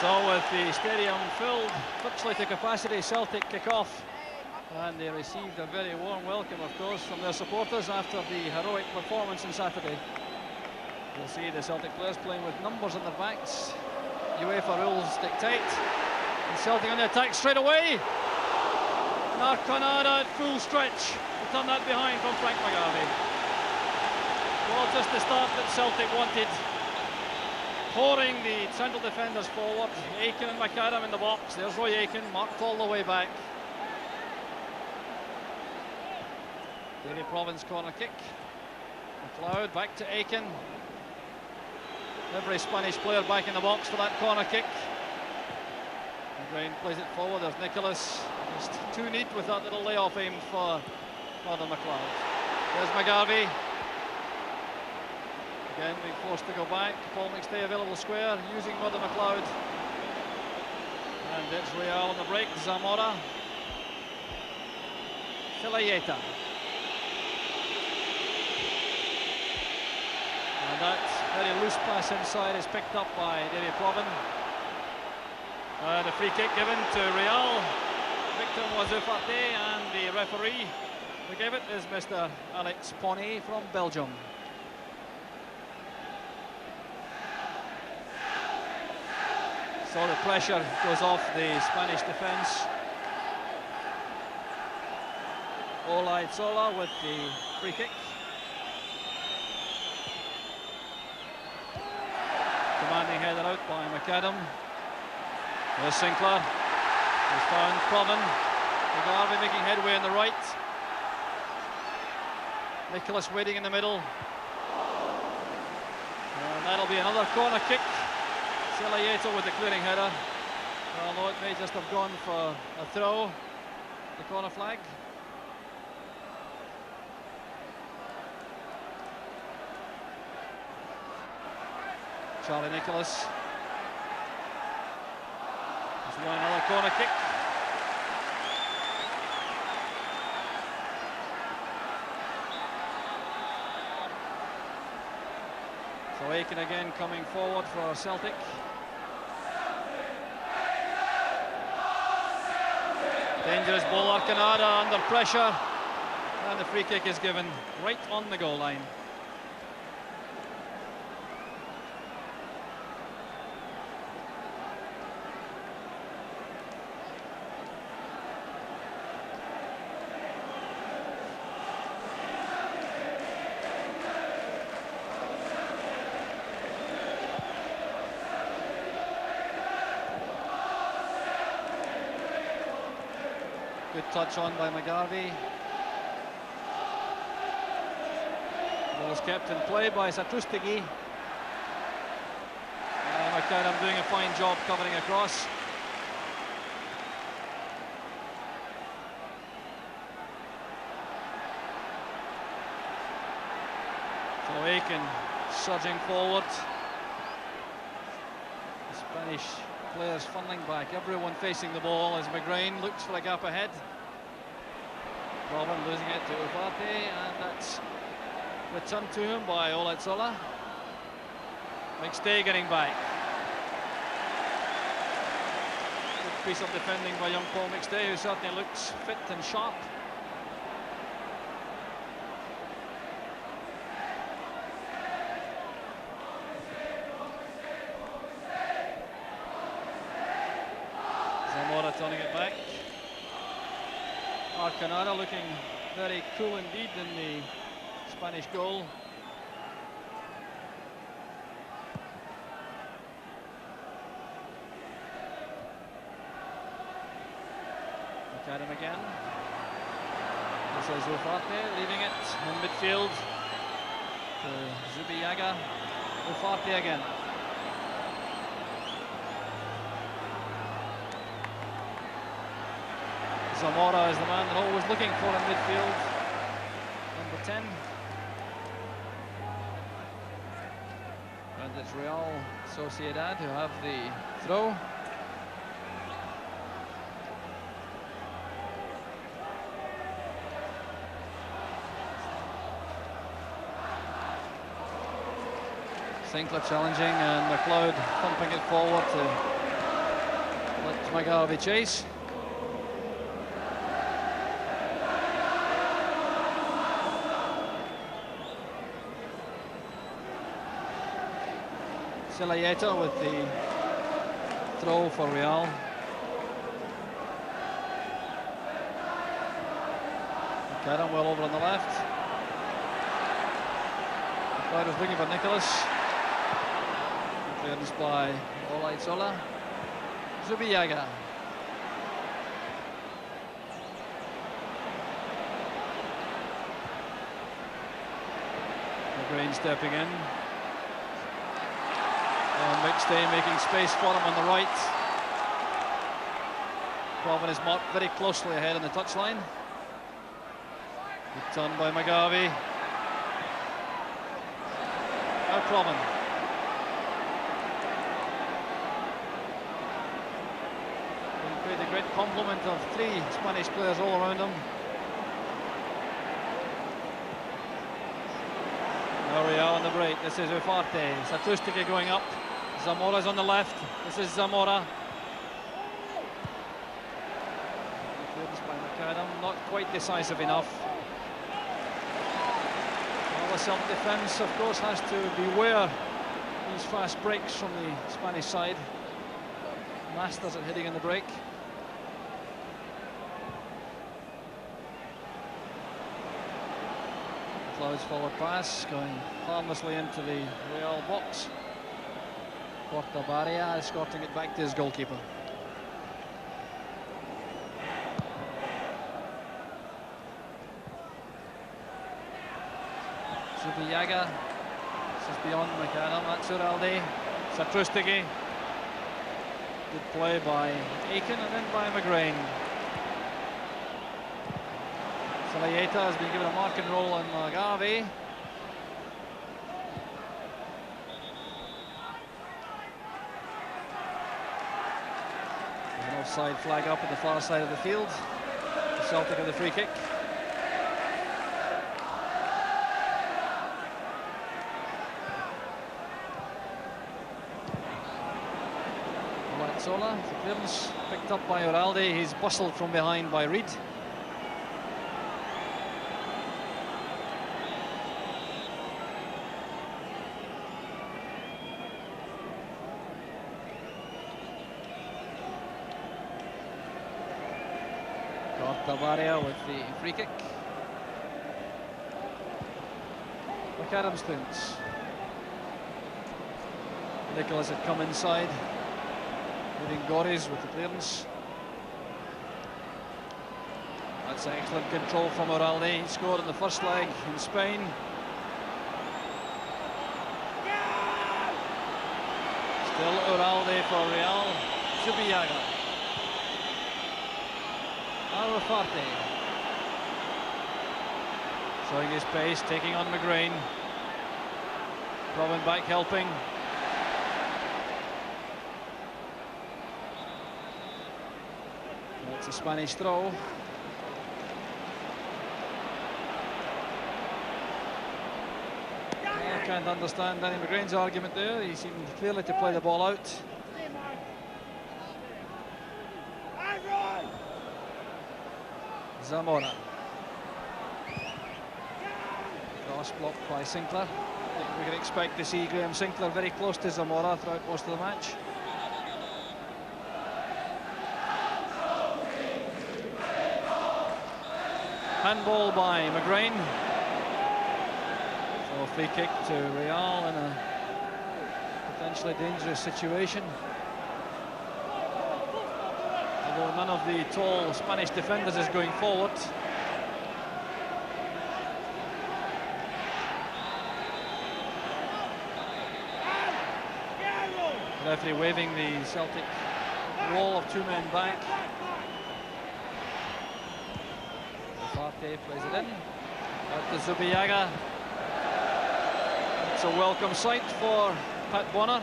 So with the stadium filled virtually to capacity, Celtic kick off, and they received a very warm welcome, of course, from their supporters after the heroic performance on Saturday. You'll see the Celtic players playing with numbers on their backs. UEFA rules dictate, and Celtic on the attack straight away. Narconada at full stretch to turn that behind from Frank McGarvey. Well, just the start that Celtic wanted. Pouring the central defenders forward. Aiken and McAdam in the box. There's Roy Aiken, marked all the way back. Davy Province corner kick. McLeod back to Aiken. Every Spanish player back in the box for that corner kick. McGrain plays it forward. There's Nicholas. Just too neat with that little layoff aimed for Father McLeod. There's McGarvey. Again being forced to go back. Paul McStay available square, using Mother McLeod. And it's Real on the break. Zamora. Celtic. And that very loose pass inside is picked up by Davy Provan. The free kick given to Real. Victim was Ufarte, and the referee who gave it is Mr. Alex Pony from Belgium. So the pressure goes off the Spanish defence. Olaizola with the free kick. Commanding header out by McAdam. There's Sinclair. He's found Provan. McGarvey making headway on the right. Nicholas waiting in the middle. And that'll be another corner kick. Celieto with the clearing header. Although it may just have gone for a throw. The corner flag. Charlie Nicholas. He's won another corner kick. So Aiken again coming forward for Celtic. Dangerous ball, Arcanada under pressure, and the free kick is given right on the goal line. Good touch on by McGarvey. Ball's kept in play by Satrustigi. McAdam doing a fine job covering across. So Aiken surging forward. The Spanish players funneling back, everyone facing the ball as McGrain looks for a gap ahead. Provan losing it to Ufarte, and that's returned to him by Olaizola. McStay getting back. Good piece of defending by young Paul McStay, who certainly looks fit and sharp. Zamora turning it back. Arcanada looking very cool indeed in the Spanish goal. McAdam again. This is Ufarte leaving it in midfield to Zubillaga. Ufarte again. Zamora is the man they're always looking for in midfield. Number 10. And it's Real Sociedad who have the throw. Sinclair challenging, and McLeod pumping it forward to McGarvey chase. Celtic with the throw for Real. McAdam well over on the left. The player was looking for Nicholas. Clearance by Olaizola. Zubillaga. McGrain stepping in. McStay making space for him on the right. Provan is marked very closely ahead on the touchline. Good turn by McGarvey. Now Provan. A great complement of three Spanish players all around him. Now Real on the break. This is Ufarte. Satrustica going up. Zamora's on the left. This is Zamora. Clearance by McAdam. Not quite decisive enough. Well, the Celtic defence, of course, has to beware these fast breaks from the Spanish side. Masters at hitting in the break. Cloud's forward pass going harmlessly into the Real box. Portabaria escorting it back to his goalkeeper. Zubillaga. This is beyond McAdam. That's Uralde. Satrustigui. Good play by Aiken and then by McGrain. Celtic has been given a marking role on McGarvey. An offside flag up at the far side of the field. The Celtic of the free kick. Sola, the clearance picked up by Uralde. He's bustled from behind by Reid. Portabaria with the free kick. McAdam's clearance. Nicholas had come inside. Gores with the clearance. That's excellent control from Uralde. He scored in the first leg in Spain. Still Uralde for Real. Zubillaga. Arufarte. Showing his pace, taking on McGrain. Provan back helping. It's a Spanish throw. I can't understand Danny McGrain's argument there. He seemed clearly to play the ball out. Zamora. Cross blocked by Sinclair. I think we can expect to see Graham Sinclair very close to Zamora throughout most of the match. Handball by McGrain. So a free kick to Real in a potentially dangerous situation. Although none of the tall Spanish defenders is going forward. The referee waving the Celtic wall of two men back. Plays it in. Out to Zubillaga. It's a welcome sight for Pat Bonner.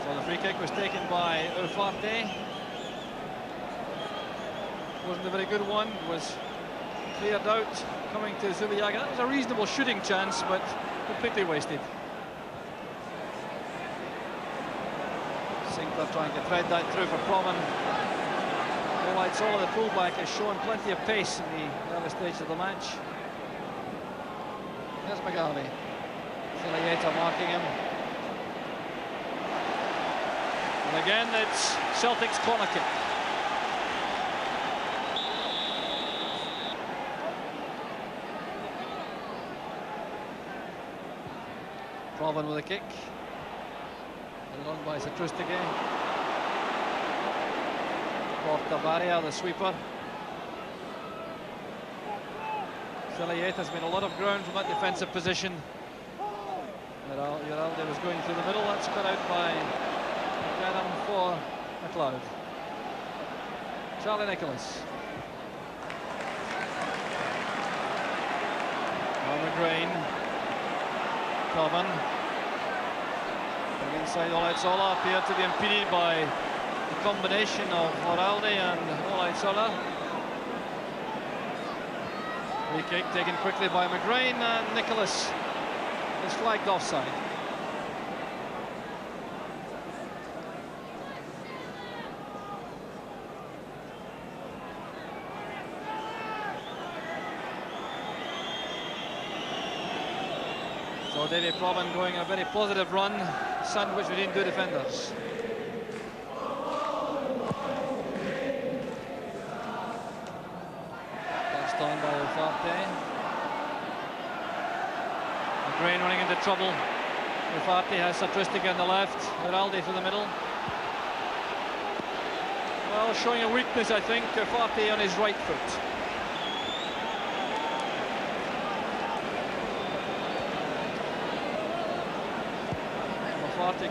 So the free kick was taken by Ufarte. Wasn't a very good one. It was cleared out, coming to Zubillaga. That was a reasonable shooting chance, but completely wasted. Sinclair trying to thread that through for Provan. Olaitzola, the fullback, has shown plenty of pace in the early stage of the match. There's McGarvey. Celtic marking him. And again, it's Celtic's corner kick. Provan with a kick. Run by Satrustige. Portabaria, the sweeper. Celtic has been a lot of ground from that defensive position. Uralde was going through the middle. That's cut out by Adam for McLeod. Charlie Nicholas. McGrain. Provan. Inside Olaitzola appeared to be impeded by the combination of Uralde and Olaitzola. Free kick taken quickly by McGrain, and Nicholas is flagged offside. So Davy Provan going on a very positive run, sandwiched between two defenders. Passed on by Ufarte. McGrain running into trouble. Ufarte has Satrustige on the left, Uralde through the middle. Well, showing a weakness, I think, Ufarte on his right foot.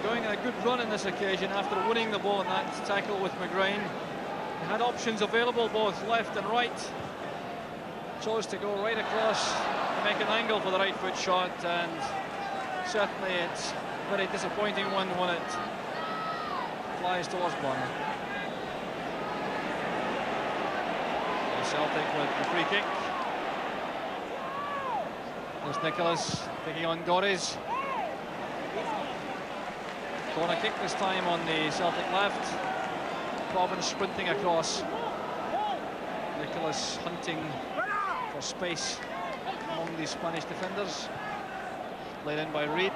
Going on a good run in this occasion after winning the ball in that tackle with McGrain. He had options available both left and right. Chose to go right across to make an angle for the right foot shot, and certainly it's a very disappointing one when it flies towards Bonner. Celtic with the free kick. There's Nicholas taking on Gores. Corner kick this time on the Celtic left. Provan sprinting across. Nicholas hunting for space among the Spanish defenders. Played in by Reid.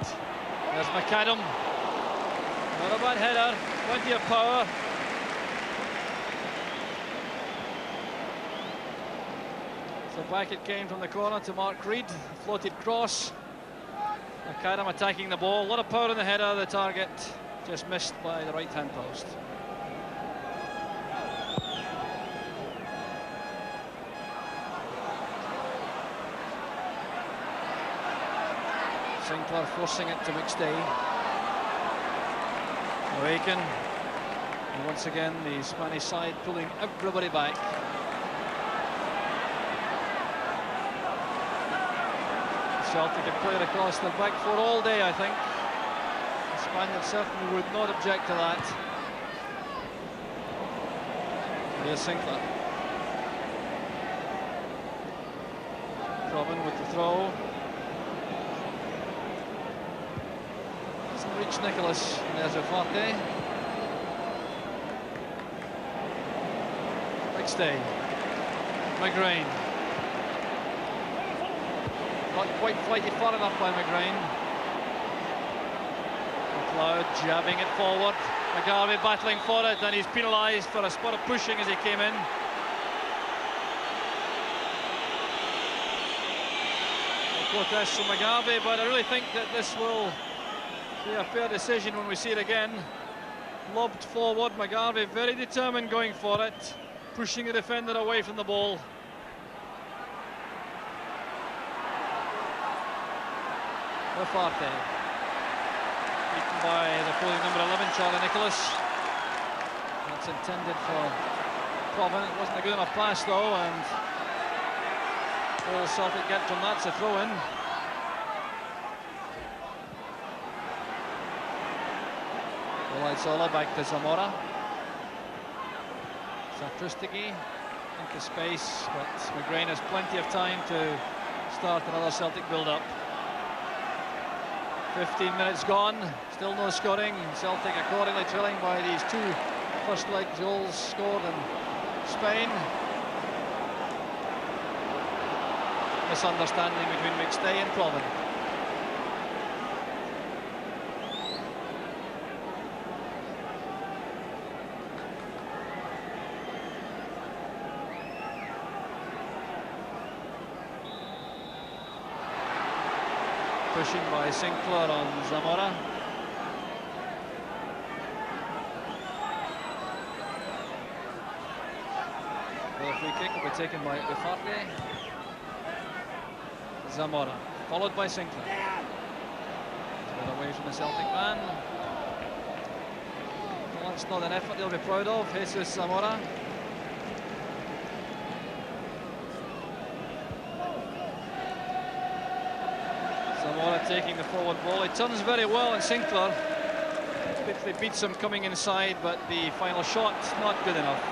There's McAdam. Not a bad header, plenty of power. So back it came from the corner to Mark Reid. Floated cross. McAdam attacking the ball, a lot of power in the header, the target just missed by the right-hand post. Sinclair forcing it to McStay. Awaken. And once again the Spanish side pulling everybody back. Celtic have played across the back four all day, I think. The Spaniards certainly would not object to that. Here's Sinclair. Provan with the throw. Doesn't reach Nicholas. And there's Ufarte. McStay. McGrain. Not quite flighted far enough by McGrain. McLeod jabbing it forward. McGarvey battling for it, and he's penalised for a spot of pushing as he came in. No protest from McGarvey, but I really think that this will be a fair decision when we see it again. Lobbed forward, McGarvey very determined going for it, pushing the defender away from the ball. Ufarte, beaten by the polling number 11, Charlie Nicholas. That's intended for Provan. It wasn't a good enough pass though, and all Celtic get from that's a throw-in. Olaitzola back to Zamora. Satrustige. into space, but McGrain has plenty of time to start another Celtic build-up. 15 minutes gone, still no scoring. Celtic accordingly trailing by these two first leg goals scored in Spain. Misunderstanding between McStay and Provan. Pushing by Sinclair on Zamora. The free kick will be taken by Ufarte. Zamora, followed by Sinclair. A bit away from the Celtic man. Well, that's not an effort they'll be proud of. Jesus Zamora. Zamora taking the forward ball. He turns very well, and Sinclair quickly beats him coming inside, but the final shot not good enough.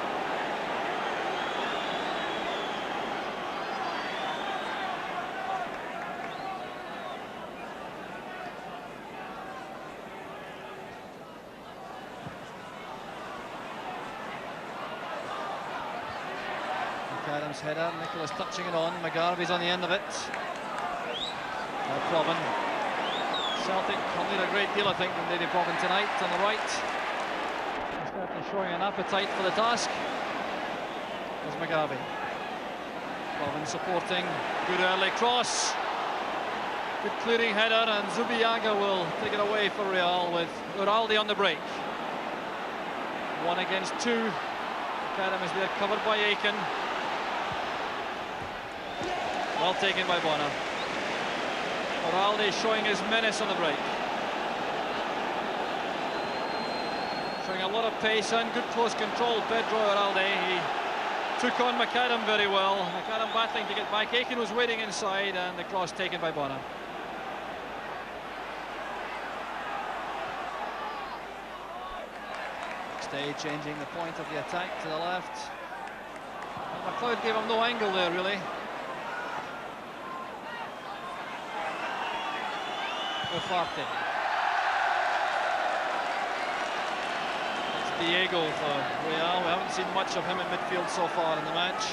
McAdams' header, Nicholas touching it on. McGarvey's on the end of it. Provan. Celtic will need a great deal, I think, from Davy Provan tonight on the right. He's certainly showing an appetite for the task. There's McGarvey. Provan supporting. Good early cross. Good clearing header, and Zubillaga will take it away for Real with Uralde on the break. 1 against 2. McAdam is there, covered by Aiken. Well taken by Bonner. Uralde showing his menace on the break. Showing a lot of pace and good close control, Pedro Uralde. He took on McAdam very well. McAdam battling to get back. Aiken was waiting inside, and the cross taken by Bonner. Stay changing the point of the attack to the left. And McLeod gave him no angle there, really. Ufarte. It's Diego for Real. We haven't seen much of him in midfield so far in the match.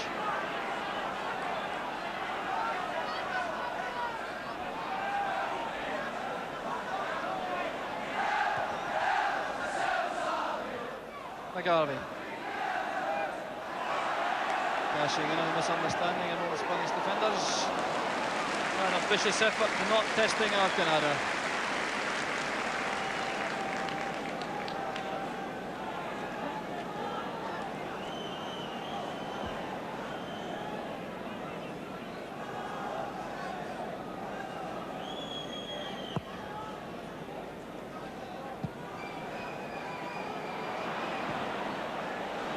McGarvey. Cashing in on a misunderstanding among the Spanish defenders. An ambitious effort to not testing Arcanada.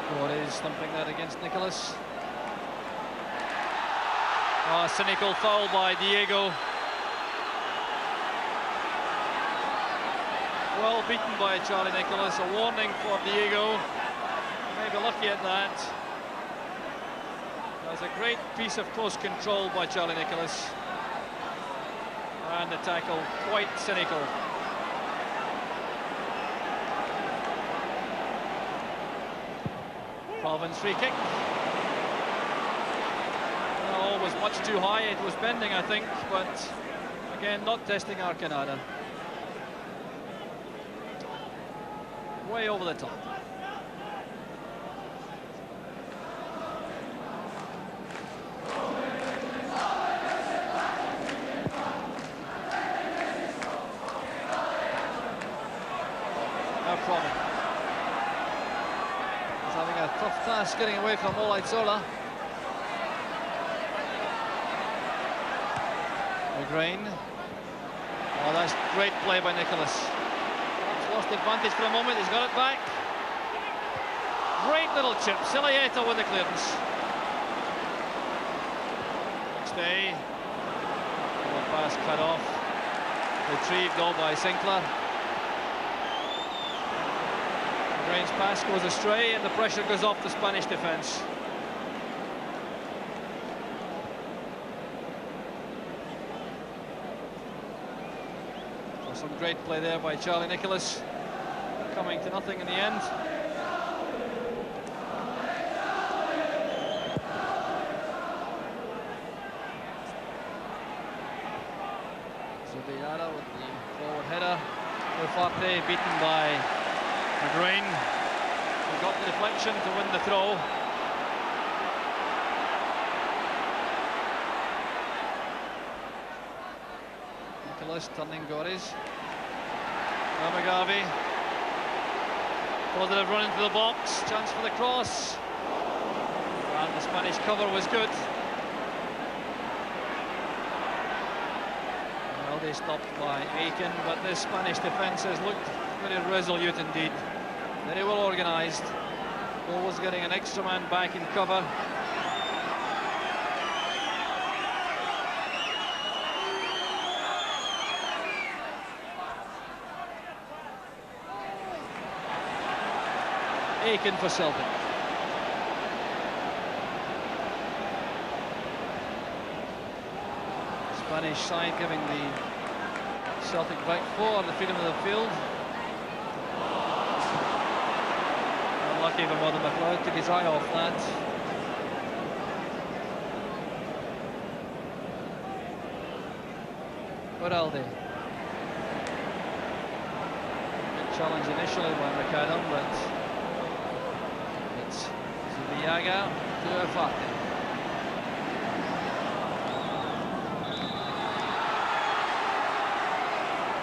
Flores thumping that against Nicholas. Oh, a cynical foul by Diego. Well beaten by Charlie Nicholas. A warning for Diego. Maybe lucky at that. That was a great piece of close control by Charlie Nicholas. And the tackle quite cynical. Provan's free kick. No, was much too high. It was bending, I think, but again, not testing Arcanada. Way over the top. No problem. He's having a tough task getting away from Olaizola. McGrain. Oh, that's great play by Nicholas. He's lost advantage for a moment. He's got it back. Great little chip. Silieta with the clearance. Stay. The pass cut off. Retrieved though by Sinclair. McGrain's pass goes astray, and the pressure goes off the Spanish defence. Some great play there by Charlie Nicholas, coming to nothing in the end. Sociedad with the forward header. Ufarte beaten by McGrain, who got the deflection to win the throw. Nicholas turning Goris. McGarvey. Positive run into the box, chance for the cross. And the Spanish cover was good. Well, they stopped by Aiken, but this Spanish defence has looked very resolute indeed. Very well organised. Always getting an extra man back in cover. Aiken for Celtic. Spanish side giving the Celtic back four the freedom of the field. Unlucky for Mother McLeod, took his eye off that. Beraldi. Good challenge initially by McAdam, but it's Zubiaga to Ufarte.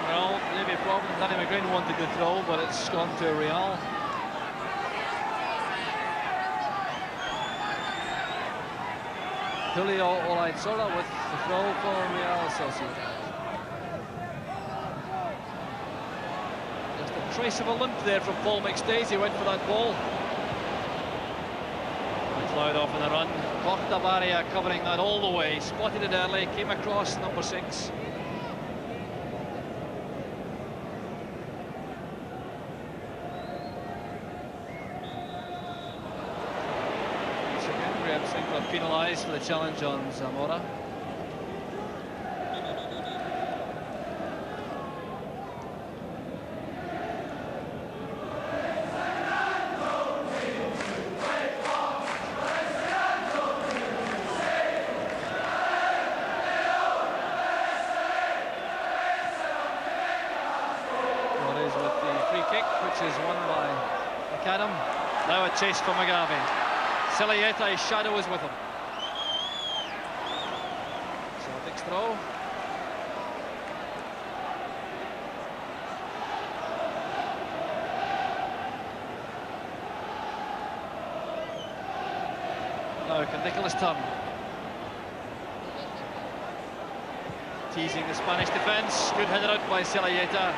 Well, maybe a problem. Danny McGrain wanted to throw, but it's gone to Real. Julio Olaizola with the throw for Real Sociedad. Just a trace of a limp there from Paul McStay. He went for that ball. McLeod off on the run. Cortabaria covering that all the way. Spotted it early, came across number 6. Penalised for the challenge on Zamora. Flores with the free kick, which is won by McAdam. Now a chase for McGarvey. Celietta's shadow is with him. Celtic's throw. Now can Nicholas turn. Teasing the Spanish defence. Good header out by Celietta.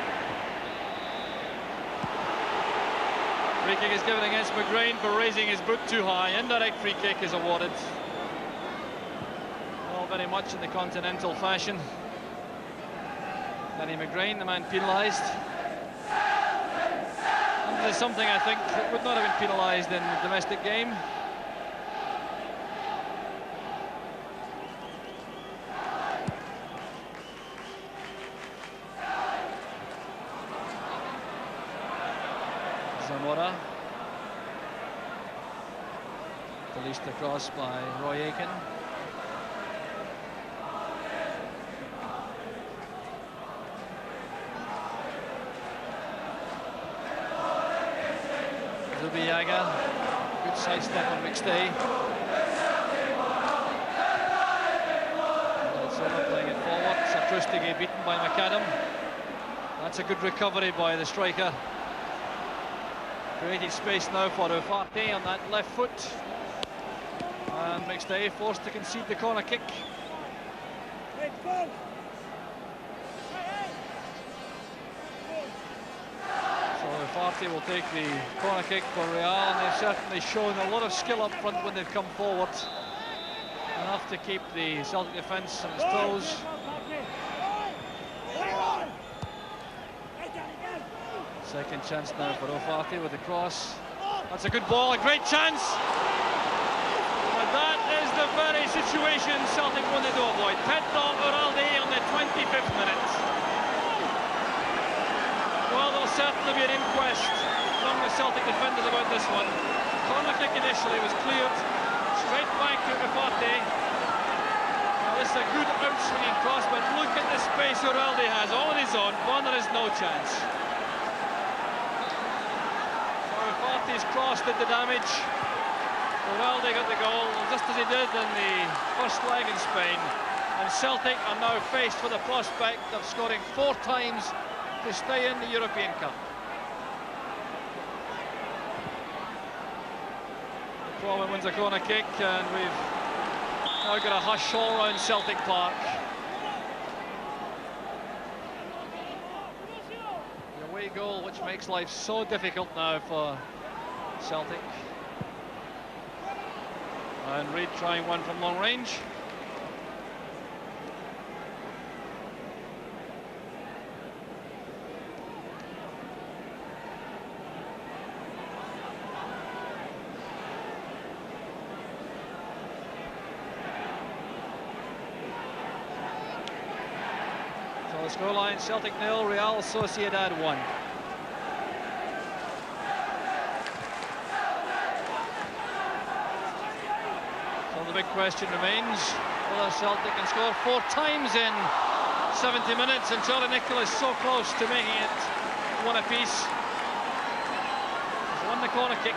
Free kick is given against McGrain for raising his boot too high. Indirect free kick is awarded. Well, very much in the continental fashion. Danny McGrain, the man penalised. And there's something I think that would not have been penalised in the domestic game. Zamora. Released across by Roy Aiken. Zubiaga. Good side step on McStay. Playing it forward. Satrustige beaten by McAdam. That's a good recovery by the striker. Created space now for Ufarte on that left foot. And McStay forced to concede the corner kick. So Ufarte will take the corner kick for Real, and they've certainly shown a lot of skill up front when they've come forward. Enough to keep the Celtic defence on its toes. Second chance now for Ufarte with the cross. That's a good ball, a great chance. And that is the very situation Celtic wanted to avoid. Pedro Uralde on the 25th minute. certainly be an inquest among the Celtic defenders about this one. Corner kick initially was cleared, straight back to Ufarte. Now this is a good outswinging cross, but look at the space Uralde has, all on his own. Bonner has no chance. So Ufarte's cross did the damage. Uralde got the goal, just as he did in the first leg in Spain. And Celtic are now faced with the prospect of scoring 4 times to stay in the European Cup. Provan wins a corner kick, and we've now got a hush all around Celtic Park. The away goal, which makes life so difficult now for Celtic. And Reid trying one from long range. Scoreline: Celtic 0, Real Sociedad 1. So the big question remains whether Celtic can score 4 times in 70 minutes, and Charlie Nicholas so close to making it 1 apiece. He's won the corner kick.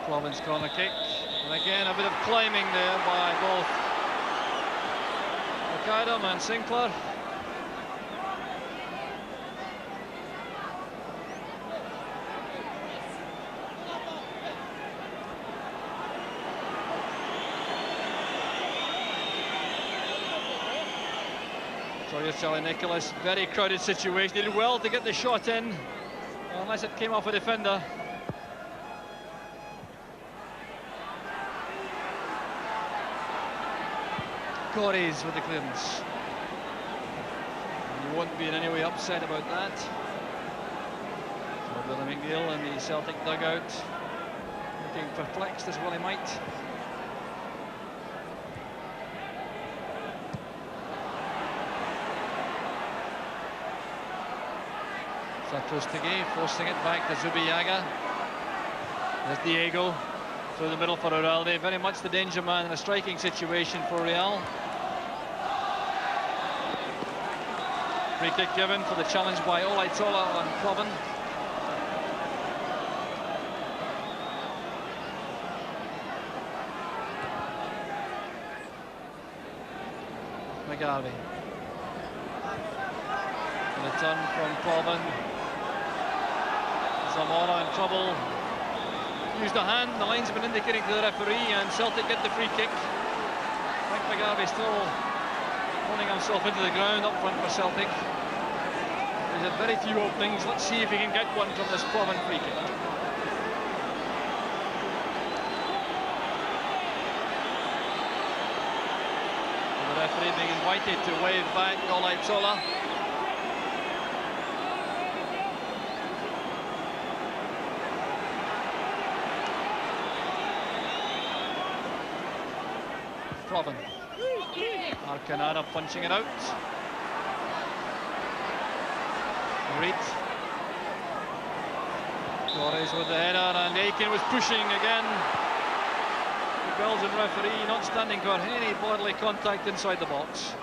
Provin's corner kick, and again a bit of climbing there by both McAdam and Sinclair. So here's Charlie Nicholas, very crowded situation. He did well to get the shot in, unless it came off a defender. Corries with the clearance. And you won't be in any way upset about that. So Billy McNeil in the Celtic dugout, looking perplexed as well he might. Satrustegui forcing it back to Zubillaga. There's Diego through the middle for Uralde, very much the danger man in a striking situation for Real. Free kick given for the challenge by Olaitola on Provan. McGarvey. And a turn from Provan. Zamora in trouble. Used a hand, the line's been indicating to the referee, and Celtic get the free kick. Mike McGarvey still running himself into the ground up front for Celtic. He's had very few openings. Let's see if he can get one from this Provan free kick. And the referee being invited to wave back Olaitola. Provan. Arcanada punching it out. Reid. Torres with the header, and Aiken was pushing again. The Belgian referee not standing for any bodily contact inside the box.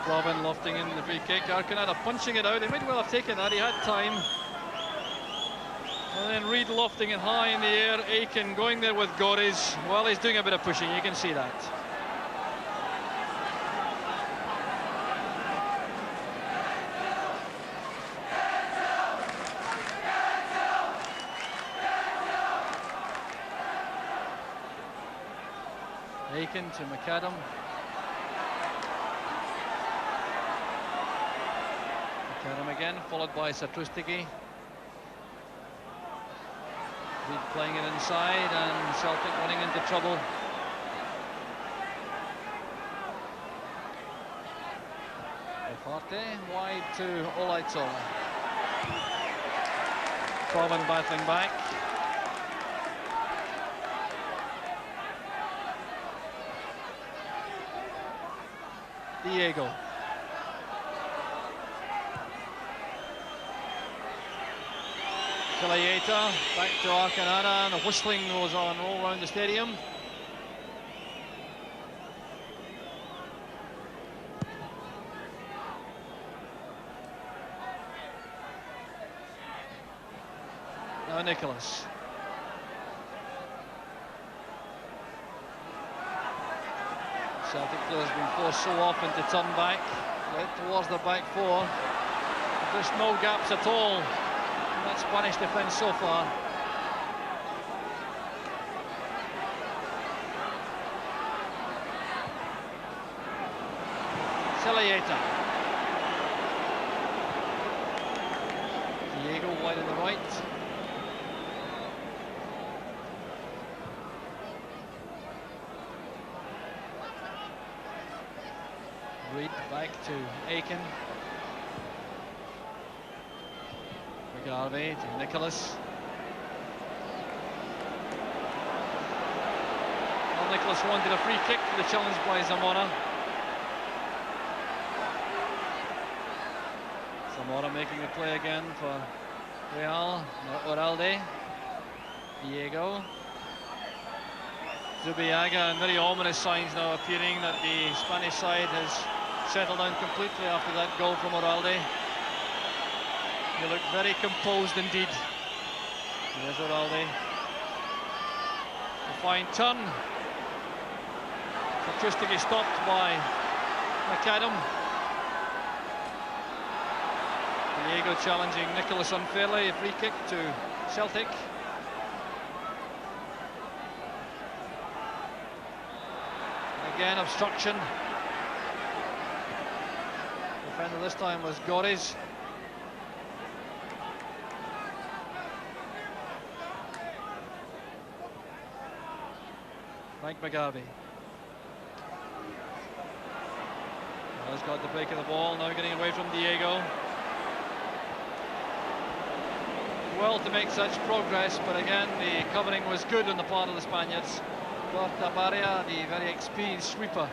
Provan lofting in the free kick. Arcanada punching it out. He might well have taken that. He had time. And then Reid lofting it high in the air. Aiken going there with Goris. Well, he's doing a bit of pushing. You can see that. Aiken to McAdam. McAdam again, followed by Satrustegui. Reid playing it inside, and Celtic running into trouble. Forte wide to Olaitola. Proven battling back. Diego. Celtic back to Arcanada, and the whistling goes on all around the stadium. Now Nicholas. Celtic players been forced so often to turn back, led towards the back four. There's no gaps at all in that Spanish defence so far. Celtic. Diego wide on the right. Reid back to Aiken. McGarvey to Nicholas. Well, Nicholas wanted a free kick for the challenge by Zamora. Zamora making the play again for Real. Oralde. Diego. Zubiaga, and very ominous signs now appearing that the Spanish side has settled down completely after that goal from Oralde. He looked very composed indeed. There's Oralde. A fine turn. Patristic stopped by McAdam. Diego challenging Nicholas unfairly. A free kick to Celtic. Again, obstruction. Defender this time was Gores. Frank McGarvey. Has got the break of the ball, now getting away from Diego. Well to make such progress, but again the covering was good on the part of the Spaniards. Cortabaria, the very experienced sweeper.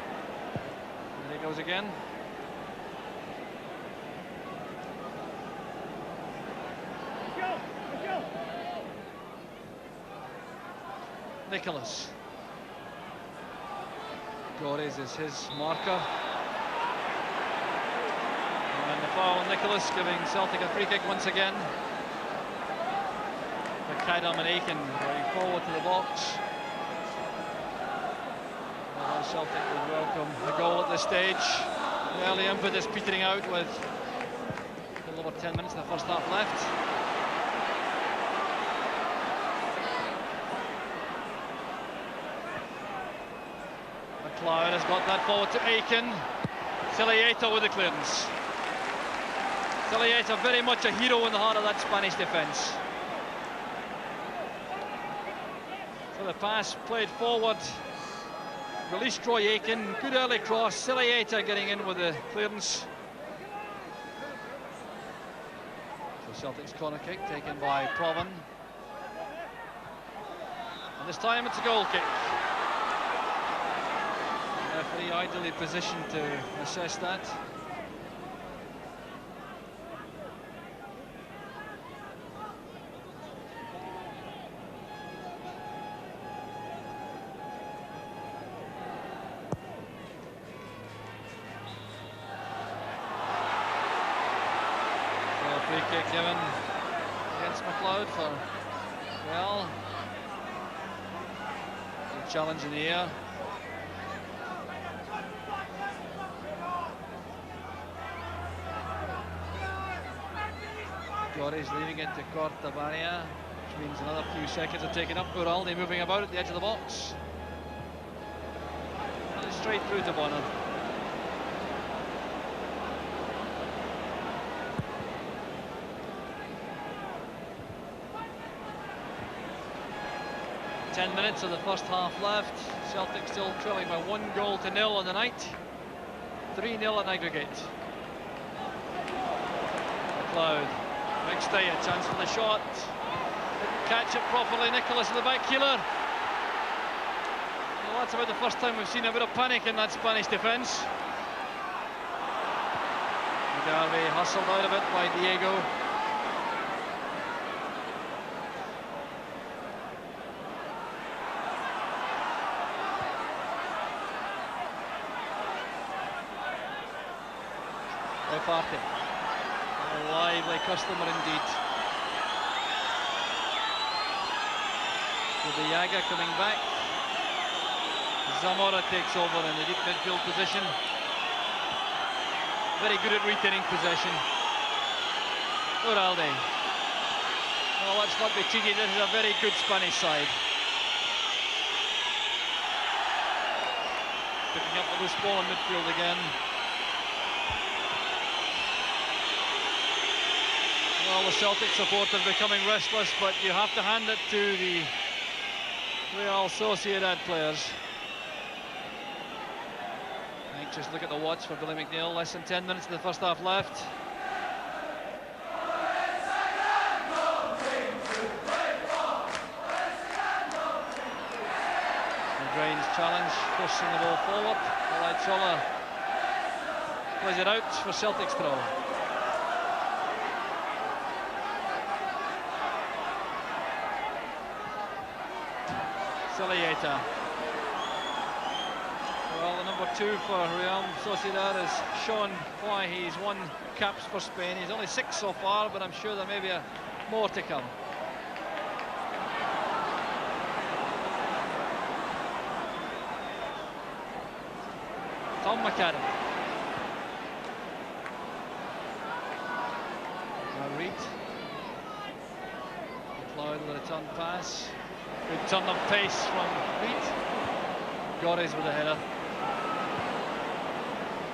There he goes again. Nicholas. Gores is his marker. And the foul on Nicholas, giving Celtic a free kick once again. McAdam and Aiken going forward to the box. Celtic would welcome the goal at this stage. The early impetus petering out with a little over 10 minutes in the first half left. McLeod has got that forward to Aiken. Celtic with the clearance. Celtic very much a hero in the heart of that Spanish defence. So the pass played forward. Released Troy Aiken, good early cross. Celtic getting in with the clearance. So Celtic's corner kick taken by Proven. And this time it's a goal kick. The referee ideally positioned to assess that. Free kick given against McLeod for Real. Good challenge in the air. Gores leaving it to Cortabaria, which means another few seconds are taken up. Uralde moving about at the edge of the box. And straight through to Bonner. Ten minutes of the first half left. Celtic still trailing by 1-0 on the night. 3-0 on aggregate. McLeod. McStay, a chance for the shot. Didn't catch it properly. Nicholas in the back heeler. Well, that's about the first time we've seen a bit of panic in that Spanish defence. McGarvey hustled out of it by Diego. Party. A lively customer indeed. With the Yaga coming back. Zamora takes over in the deep midfield position. Very good at retaining possession. Uralde. Well, let's not be cheeky, this is a very good Spanish side. Picking up the loose ball in midfield again. Well, the Celtic supporters becoming restless, but you have to hand it to the Real Sociedad players. Anxious look at the watch for Billy McNeil. Less than 10 minutes in the first half left. McGrain's challenge, pushing the ball forward. Olaitzola plays it out for Celtic's throw. Celtic. Well, the number 2 for Real Sociedad has shown why he's won caps for Spain. He's only 6 so far, but I'm sure there may be more to come. Tom McAdam. Now Reed. McLeod with a return pass. Good turn of pace from Reed. Gores with a header.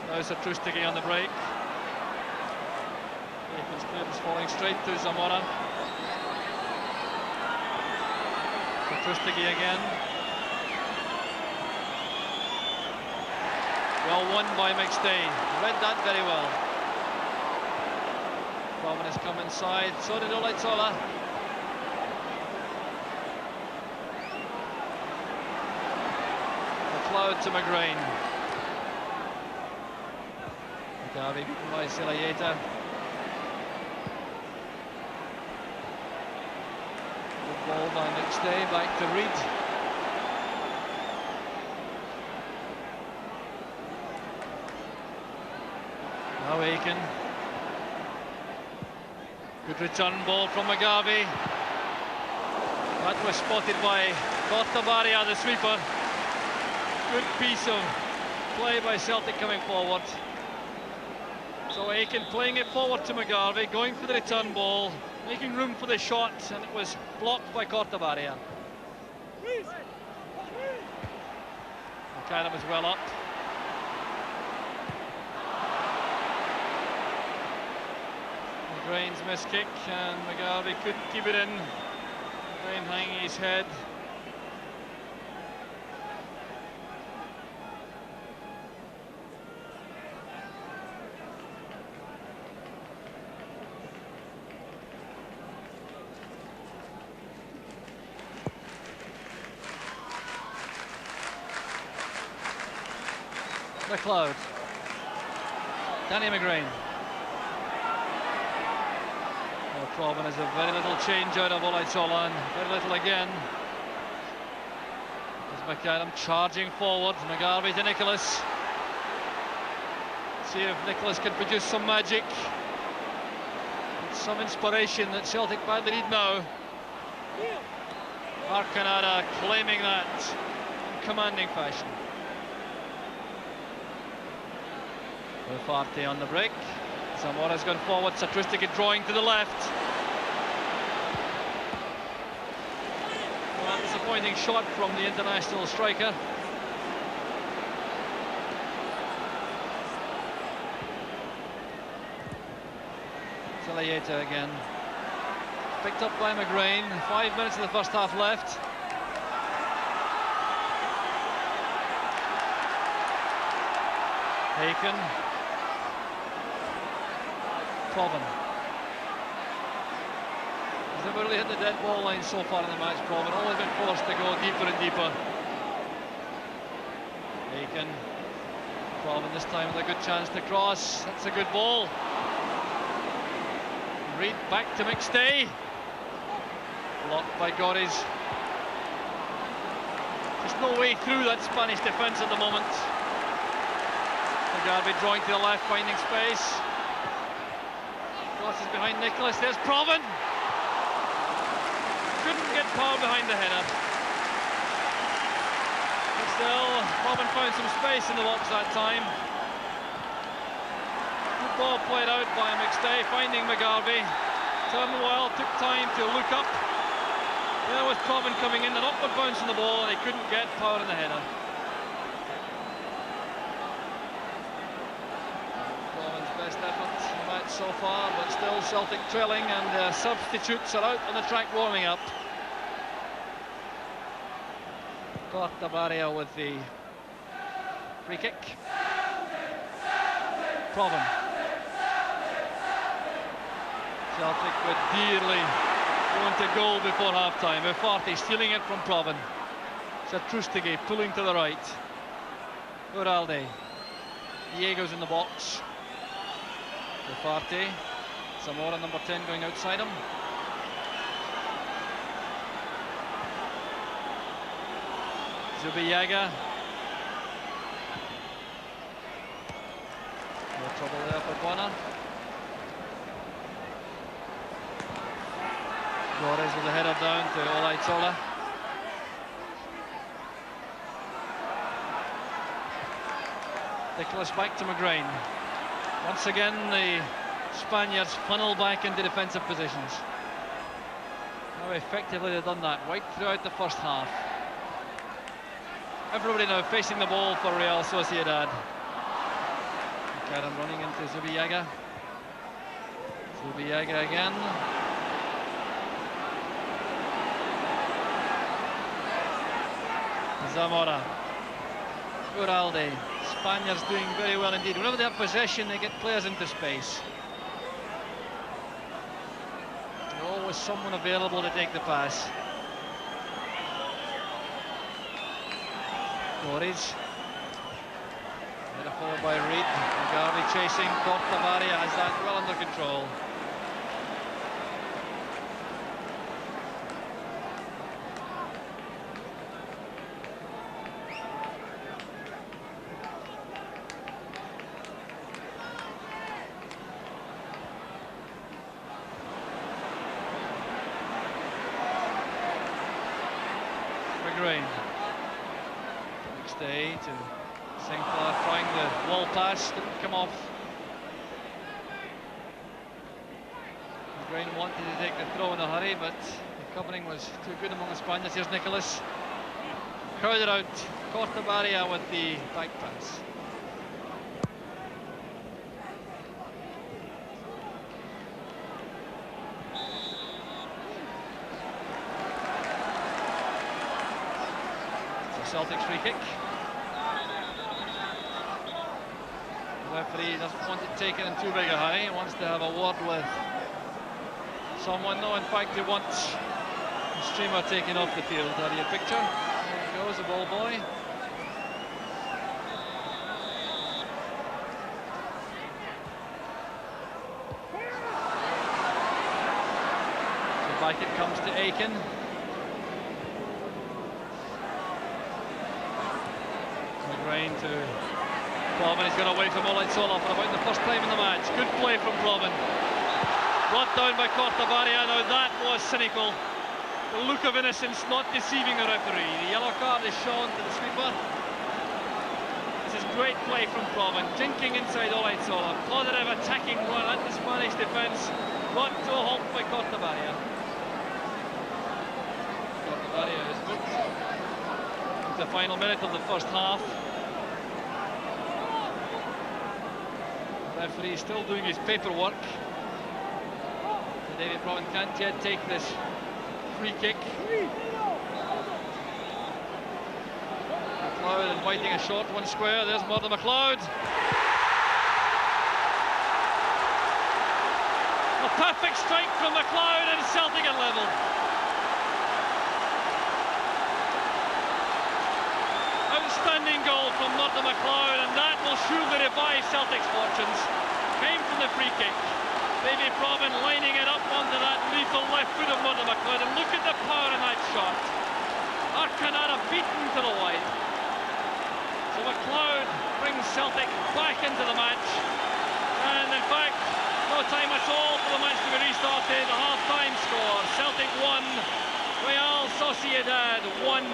Now Satrustigi on the break. Aiken's clearance falling straight to Zamora. Satrustigi again. Well won by McStay. Read that very well. Robin has come inside. So did Olaitzola. McLeod to McGrain. McGarvey beaten by Celtic. Good ball by McStay, back to Reed. Now Aiken. Good return ball from McGarvey. That was spotted by Cortabaria, the sweeper. Good piece of play by Celtic coming forward. So Aiken playing it forward to McGarvey, going for the return ball, making room for the shot, and it was blocked by Cortabaria. McAdam is well up. McGrain's missed kick, and McGarvey couldn't keep it in. McGrain hanging his head. McLeod. Danny McGrain. Well, Robin has a very little change out of Olaitzola, and very little again. As McAdam charging forward. McGarvey to Nicholas. See if Nicholas can produce some magic. Some inspiration that Celtic badly need now. Arcanada claiming that in commanding fashion. Ufarte on the break. Zamora's gone forward. Satrustigi drawing to the left. Well, disappointing shot from the international striker. Celtic again. Picked up by McGrain. 5 minutes of the first half left. Aiken. Proven. He's never really hit the dead ball line so far in the match, Proven. Always been forced to go deeper and deeper. Aiken. Proven this time with a good chance to cross. That's a good ball. Reid back to McStay. Blocked by Gorries. There's no way through that Spanish defence at the moment. McGarvey drawing to the left, finding space. Crosses behind Nicholas. There's Proven. Couldn't get power behind the header. But still, Proven found some space in the box that time. Good ball played out by McStay, finding McGarvey. Turned well, took time to look up. There was Proven coming in, an upward bounce on the ball, and he couldn't get power in the header. Proven's best effort in the match so far, but still Celtic trailing, and their substitutes are out on the track warming up. Cortabaria with the free kick. Proven. Celtic would dearly going to goal before half-time. Ufarte stealing it from Proven. Satrustige pulling to the right. Uralde. Diego's in the box. Ufarte. Zamora, number 10, going outside him. Zubillaga. No trouble there for Bonner. Flores with the header down to Olaitola. Nicholas back to McGrain. Once again, the Spaniards funnel back into defensive positions. How effectively they've done that, right throughout the first half. Everybody now facing the ball for Real Sociedad. McAdam running into Zubillaga. Zubillaga again. Zamora. Uralde. Spaniards doing very well indeed. Whenever they have possession, they get players into space. There's always someone available to take the pass. Gorries. Header forward by Reid. McGarvey chasing. Cortabaria has that well under control. McGrain. McStay to Sinclair, trying the wall pass, didn't come off. McGrain wanted to take the throw in a hurry, but the covering was too good among the Spaniards. Here's Nicholas. Crowded out. Cortabaria with the back pass. Celtic's free kick. The referee doesn't want it taken in too big a hurry. He wants to have a word with someone. No, in fact, he wants the streamer taken off the field. Have you a picture? There goes the ball boy. So back it comes to Aiken. McGrain to Proven. He's gone away from Olaitola for about the first time in the match. Good play from Proven. Brought down by Cortabaria. Now that was cynical. The look of innocence not deceiving the referee. The yellow card is shown to the sweeper. This is great play from Proven. Jinking inside Olaitola. Positive attacking run at the Spanish defence. Brought to a halt by Cortabaria. Cortabaria is booked. The final minute of the first half. The referee still doing his paperwork. David Proven can't yet take this free kick. McLeod inviting a short one square. There's Murdo McLeod. A perfect strike from McLeod, and Celtic are level. Outstanding goal from Murdo McLeod, and that will surely revive Celtic's fortunes. Came from the free kick. Davy Provan lining it up onto that lethal left foot of Murdo McLeod, and look at the power in that shot. Arcanara beaten to the wide. So McLeod brings Celtic back into the match, and in fact, no time at all for the match to be restarted. A half-time score: Celtic 1, Real Sociedad 1.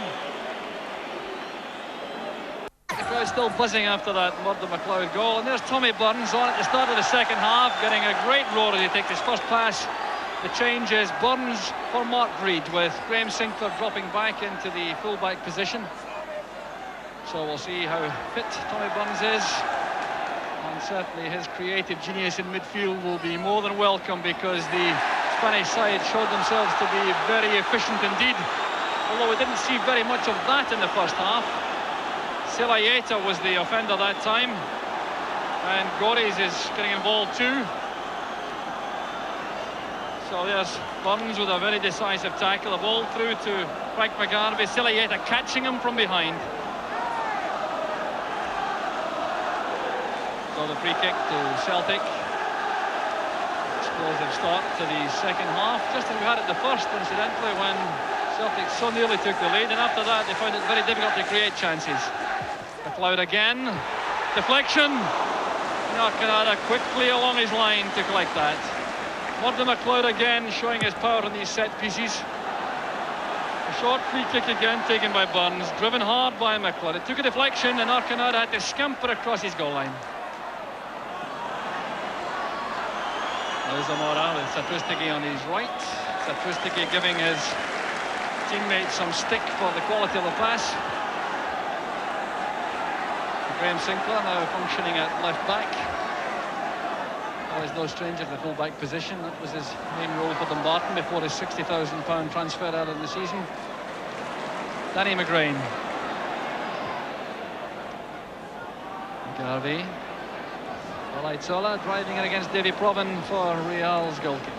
The crowd still buzzing after that Murdo McLeod goal, and there's Tommy Burns on at the start of the second half, getting a great roar as he takes his first pass. The change is Burns for Mark Reed, with Graham Sinclair dropping back into the full-back position. So we'll see how fit Tommy Burns is, and certainly his creative genius in midfield will be more than welcome, because the Spanish side showed themselves to be very efficient indeed, although we didn't see very much of that in the first half. Celtic was the offender that time, and Gores is getting involved too. So there's Burns with a very decisive tackle, a ball through to Frank McGarvey. Celtic catching him from behind. So the free kick to Celtic. Explosive start to the second half, just as we had at the first, incidentally, when Celtic so nearly took the lead, and after that they found it very difficult to create chances. McLeod again, deflection. Arcanara quickly along his line to collect that. Murdo McLeod again showing his power on these set pieces. A short free kick again taken by Burns, driven hard by McLeod. It took a deflection, and Arcanara had to scamper across his goal line. There's Zamora with Satristigi on his right. Satristigi giving his teammates some stick for the quality of the pass. Graham Sinclair now functioning at left back. Well, he's no stranger to the full-back position. That was his main role for Dumbarton before his £60,000 transfer earlier in the season. Danny McGrain. Garvey. Olaitzola driving it against Davy Provan for Real's goal kick.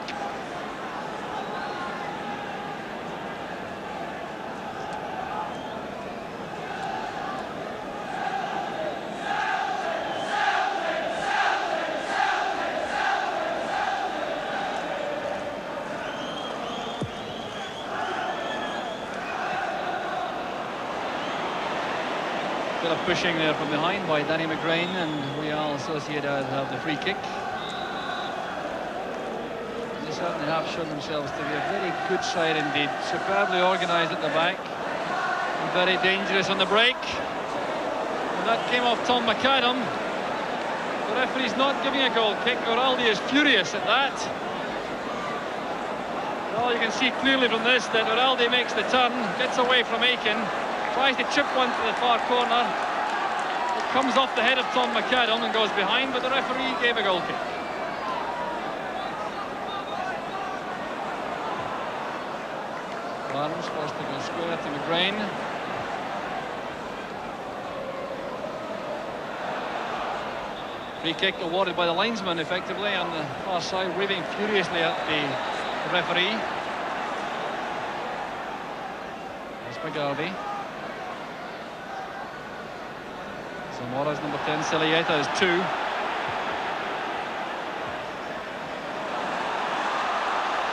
Bit of pushing there from behind by Danny McGrain, and Real Sociedad have the free kick. They certainly have shown themselves to be a very good side indeed. Superbly organised at the back, and very dangerous on the break. And that came off Tom McAdam. The referee's not giving a goal kick. Oraldi is furious at that. Well, you can see clearly from this that Oraldi makes the turn, gets away from Aiken, tries to chip one to the far corner. It comes off the head of Tom McAdam and goes behind, but the referee gave a goal kick. Barnes forced to go square to McGrain. Free kick awarded by the linesman, effectively on the far side, waving furiously at the referee. That's McGarvey. Zamora's number 10, Celtic is 2.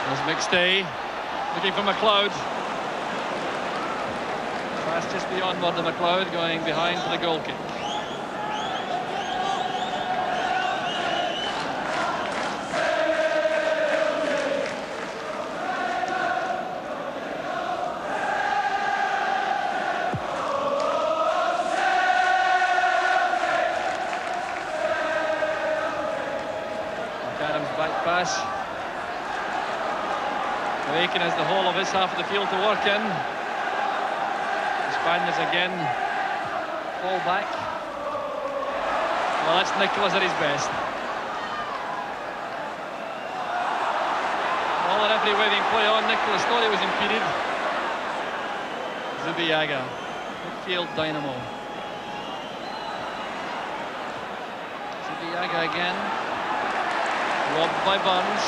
There's McStay looking for McLeod. Pass just beyond Murdo McLeod, going behind for the goal kick. Pass. Aiken has the whole of his half of the field to work in. The Spaniards again fall back. Well, that's Nicholas at his best. Well, the referee waving play on. Nicholas thought he was impeded. Zubiaga, midfield dynamo. Zubiaga again. Robbed by Burns.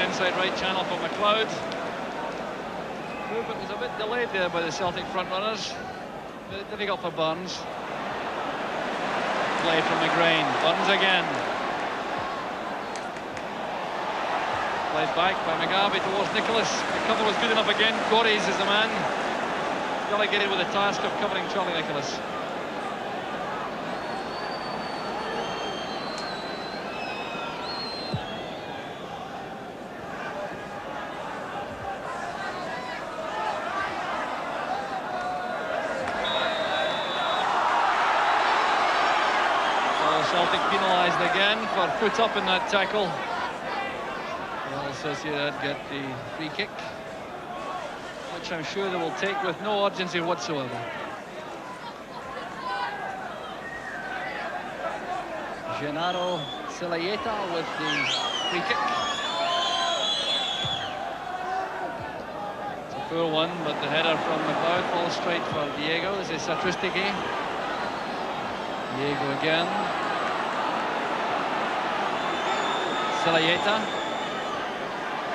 inside right channel for McLeod. Movement was a bit delayed there by the Celtic front runners. Bit difficult for Burns. Play from McGrain. Burns again. Played back by Mugabe towards Nicholas. The cover was good enough again. Gorries is the man. Delegated with the task of covering Charlie Nicholas. Celtic penalised again for foot up in that tackle. Well, Sociedad get the free kick, which I'm sure they will take with no urgency whatsoever. Gennaro Celtic with the free kick. It's a poor one, but the header from McLeod falls straight for Diego. This is Satristigi. Diego again. Celtic.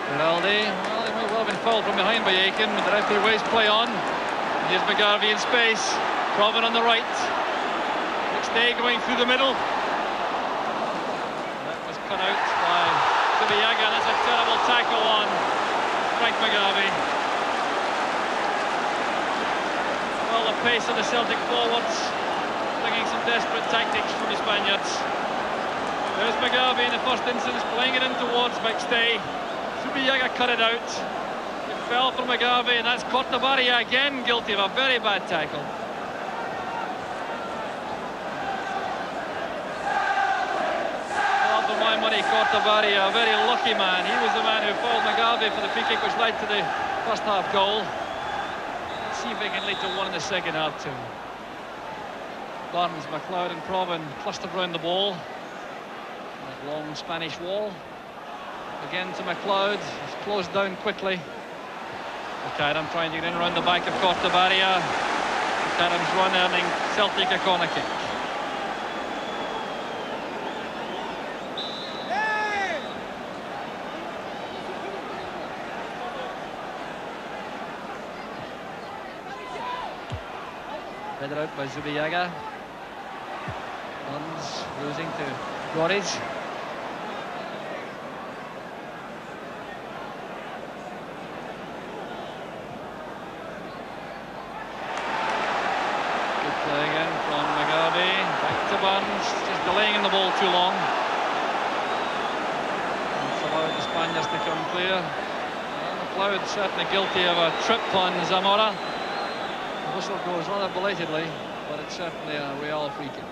Rinaldi. Well, he might well have been fouled from behind by Aiken, but the referee waves play on. Here's McGarvey in space. Proven on the right. McStay going through the middle. That was cut out by Zubillaga. That's a terrible tackle on Frank McGarvey. Well, the pace of the Celtic forwards, bringing some desperate tactics from the Spaniards. There's Mugabe in the first instance, playing it in towards McStay. Zubillaga cut it out. It fell for Mugabe, and that's Cortabaria again guilty of a very bad tackle. Well, for my money, Cortabaria, a very lucky man. He was the man who fouled Mugabe for the free kick, which led to the first half goal. Let's see if they can lead to one in the second half too. Barnes, McLeod and Proven clustered around the ball. That long Spanish wall. Again to McLeod. He's closed down quickly. McAdam trying to get in around the back of Cortabaria. McAdam's run earning Celtic a corner kick. Headed out by Zubillaga. Burns losing to Gorries. Good play again from Mugabe. Back to Burns, just delaying the ball too long. It's allowed the Spaniards to come clear. Well, McLeod certainly guilty of a trip on Zamora. The whistle goes rather belatedly, but it's certainly a Real free kick.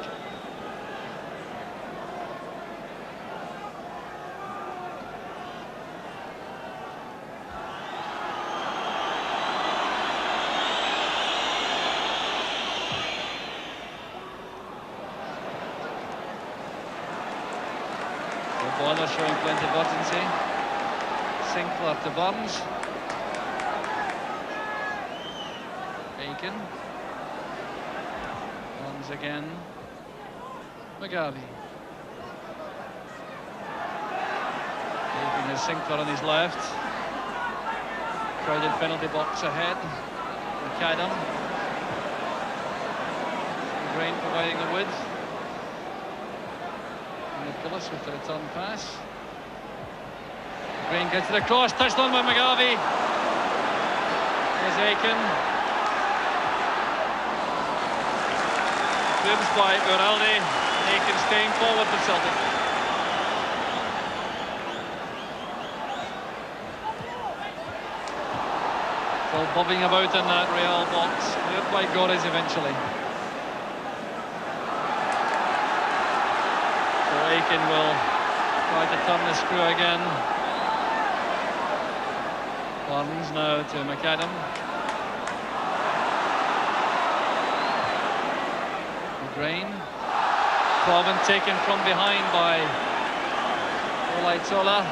Bonner showing plenty of urgency. Sinclair to Burns. Aiken. Burns again. Mugabe. Aiken has Sinclair on his left. Crowded penalty box ahead. McAdam. Grain providing the width. Nicholas with the return pass. Grain gets it across, touched on by Mugabe. There's Aiken. Moves by Uralde. Aiken staying forward for Celtic. Still bobbing about in that Real box. Cleared by Gorries eventually. Aiken will try to turn the screw again. Burns now to McAdam. McGrain. Proven taken from behind by Olaitola.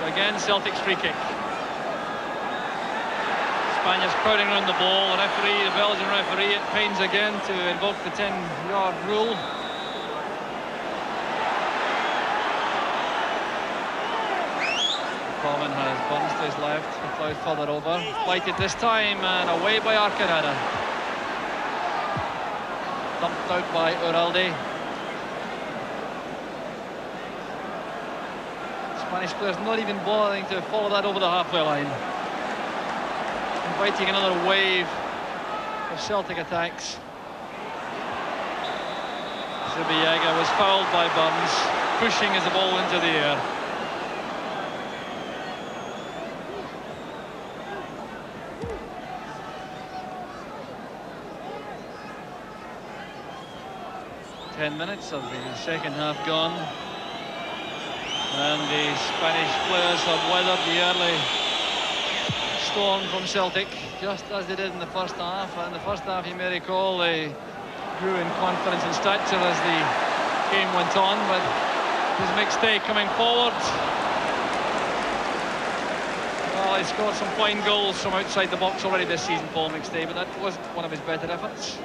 Again, Celtic's free kick. Spaniards crowding around the ball. The referee, the Belgian referee, at pains again to invoke the 10-yard rule. McGowan has. Burns to his left, McLeod further over. Flighted this time and away by Arcanada. Dumped out by Uralde. Spanish players not even bothering to follow that over the halfway line. Inviting another wave of Celtic attacks. Zubillaga was fouled by Burns, pushing as the ball into the air. Ten minutes of the second half gone, and the Spanish players have weathered the early storm from Celtic, just as they did in the first half. And in the first half, you may recall, they grew in confidence and stature as the game went on, but his McStay coming forward. Well, he scored some fine goals from outside the box already this season, Paul McStay, but that wasn't one of his better efforts.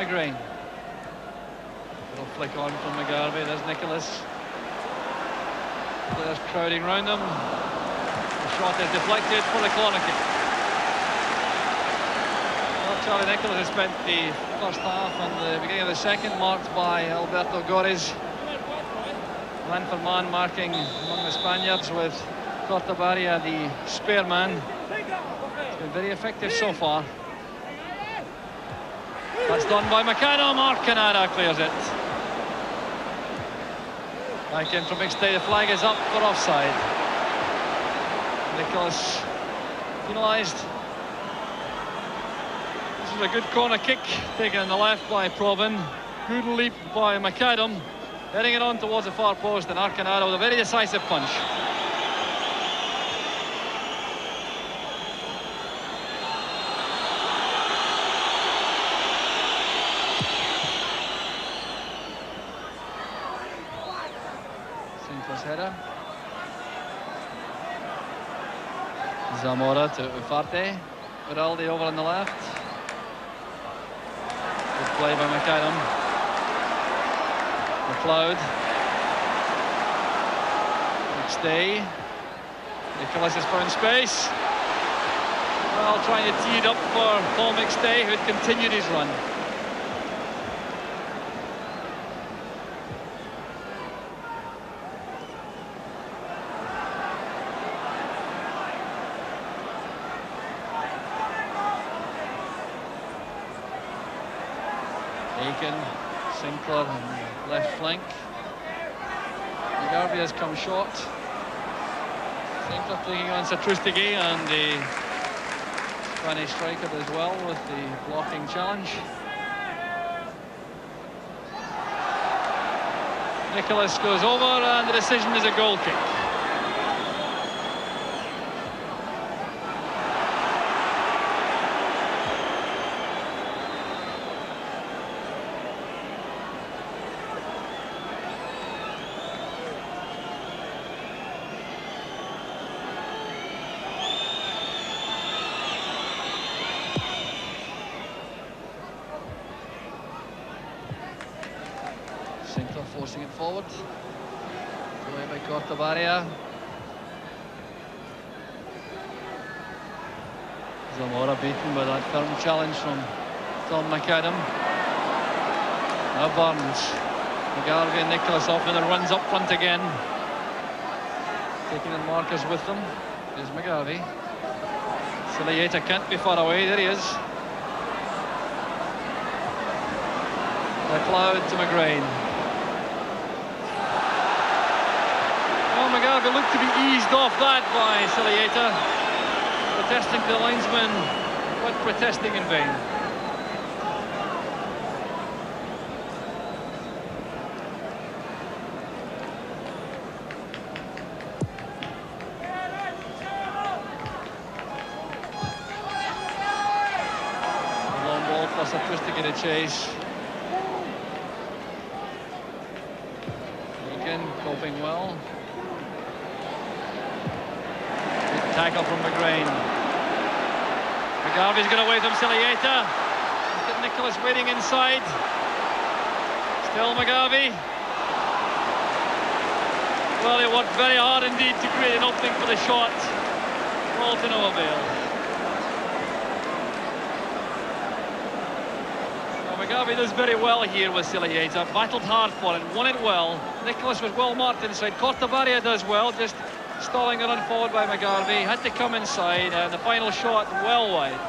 Grain. Little flick on from McGarvey. There's Nicholas. Players crowding round them. The shot is deflected for the corner kick. Well, Charlie Nicholas has spent the first half and the beginning of the second marked by Alberto Gores. Man for man marking among the Spaniards, with Cortabaria the spare man. It's been very effective so far. That's done by McAdam. Arcanada clears it. Back in from McStay. The flag is up for offside. Nicholas penalised. This is a good corner kick taken on the left by Provin. Good leap by McAdam, heading it on towards the far post, and Arcanada with a very decisive punch. Header. Zamora to Ufarte. Uralde over on the left. Good play by McAdam. McLeod. McStay. Nicholas has found space. Well, trying to tee it up for Paul McStay, who had continued his run. Sinclair on the left flank. McGarvey has come short. Sinclair taking on Satrustegui, and the Spanish striker as well with the blocking challenge. Nicholas goes over, and the decision is a goal kick. Forcing it forward. Away by Cortabaria. Zamora beaten by that firm challenge from Tom McAdam. Now Burns. McGarvey and Nicholas off, and the runs up front again. Taking the markers with them. Here's McGarvey. Celtic can't be far away. There he is. McLeod to McGrain. McGarvey looked to be eased off that by Celtic, protesting to the linesman, but protesting in vain. A long ball for Satrustegui to chase. stopping well. Good tackle from McGrain. McGarvey's got away from Celtic. Look at Nicholas waiting inside. Still McGarvey. Well, he worked very hard indeed to create an opening for the shot. All to no avail. Well, McGarvey does very well here with Celtic. Battled hard for it, won it well. Nicholas was well marked inside. Cortabaria does well, just stalling a run forward by McGarvey. Had to come inside, and the final shot well wide.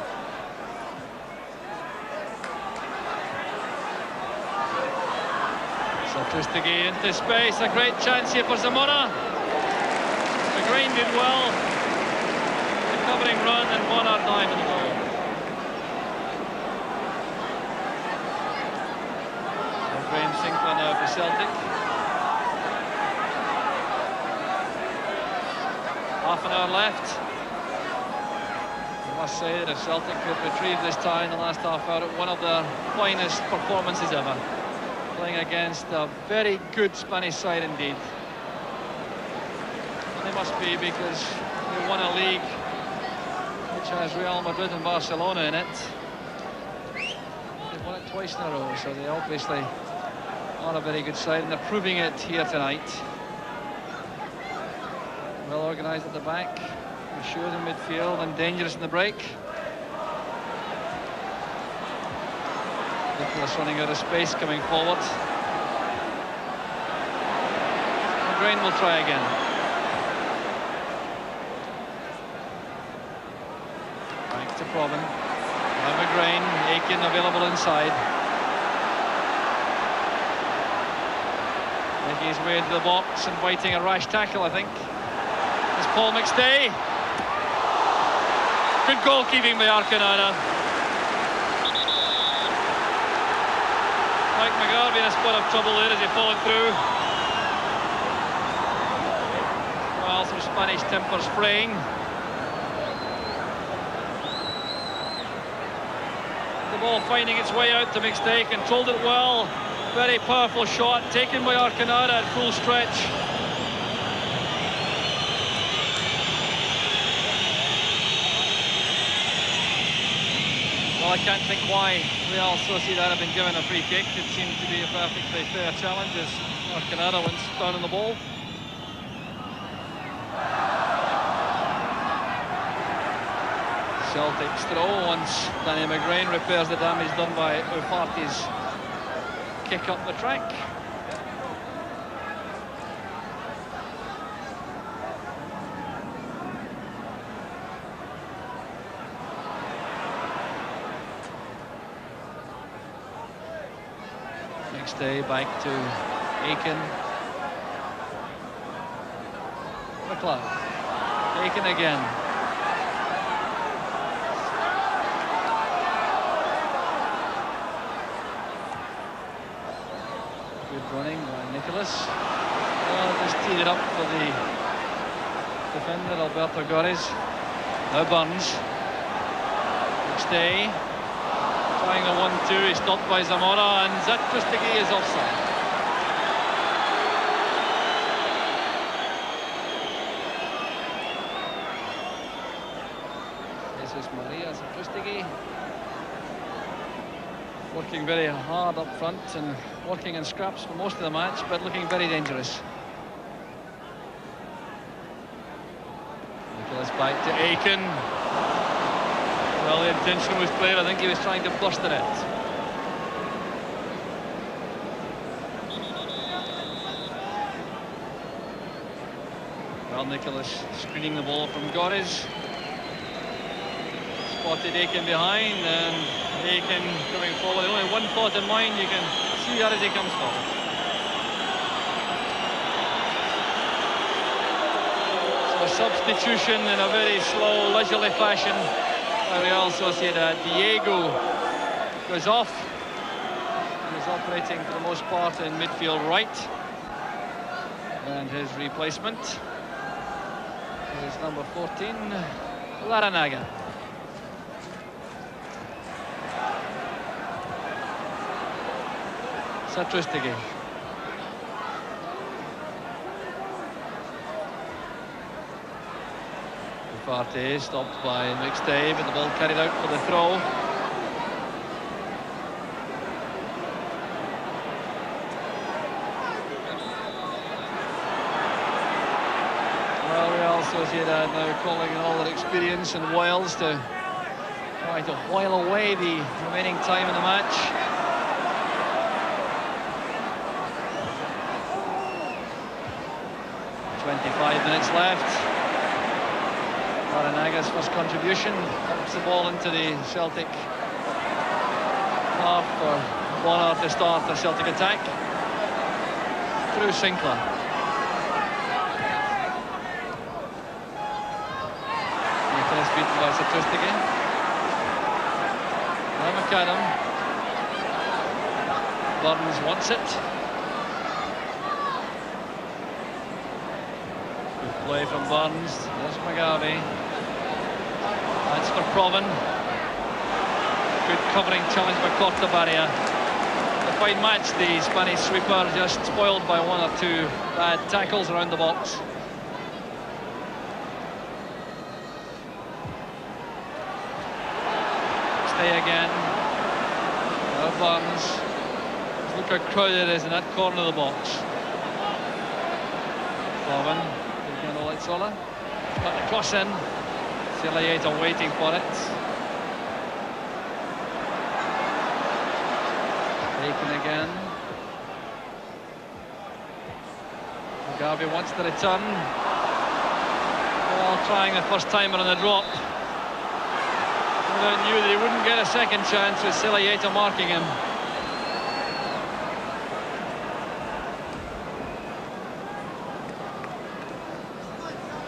Trustigi into space, a great chance here for Zamora. McGrain did well. Recovering run and 1 hard dive in the ball. Graham Sinclair now for Celtic. Half an hour left. I must say that if Celtic could retrieve this tie in the last half hour, one of their finest performances ever. Playing against a very good Spanish side indeed. And they must be, because they won a league which has Real Madrid and Barcelona in it. They've won it twice in a row, so they obviously are a very good side, and they're proving it here tonight. Well organised at the back, assured in midfield, and dangerous in the break. Nicholas running out of space, coming forward. McGrain will try again. Back to Proven. Now McGrain, Aiken available inside. Making his way into the box, inviting a rash tackle, I think. It's Paul McStay. Good goalkeeping by Arconada. Mike McGarvey in a spot of trouble there as he followed through. Well, some Spanish tempers fraying. The ball finding its way out to McStay, controlled it well. Very powerful shot, taken by Arconada at full stretch. Well, I can't think why Real Sociedad have been given a free kick. It seemed to be a perfectly fair challenge as Arconada went down on the ball. Celtic's throw once Danny McGrain repairs the damage done by Ufarti's kick up the track. Stay back to Aiken. McLeod. Aiken again. Good running by Nicholas. Well, just teed it up for the defender, Alberto Gores. Now Burns. Stay. Trying the 1-2, he's stopped by Zamora, and Trustigi is offside. Jesus Maria Trustigi working very hard up front and working in scraps for most of the match, but looking very dangerous. Nicholas back to Aiken. Well, the intention was clear. I think he was trying to burst the net. Well, Nicholas screening the ball from Gores. Spotted Aiken behind, and Aiken coming forward. Only one thought in mind, you can see that as he comes forward. So a substitution in a very slow, leisurely fashion. Real Sociedad. Diego goes off. He's operating for the most part in midfield right. And his replacement is number 14, Laranaga. Trustigi. Ufarte stopped by McStay, but the ball carried out for the throw. Well, Real Sociedad now calling in all their experience and wiles to try to while away the remaining time in the match. .25 minutes left. Aranaga's first contribution dumps the ball into the Celtic half for Bonner to start the Celtic attack. Through Sinclair. Nicholas beaten by Sociedad. Now McAdam. Burns wants it. Play from Burns. There's McGarvey. That's for Proven. Good covering challenge by Cortabarria. A fine match, the Spanish sweeper, just spoiled by one or two bad tackles around the box. Stay again. Now Burns. Look how crowded it is in that corner of the box. Proven. Sola, got the cross in. Celtic waiting for it. Taken again. Mugabe wants the return. Well, trying the first timer on the drop. Without knew that he wouldn't get a second chance with Celtic marking him.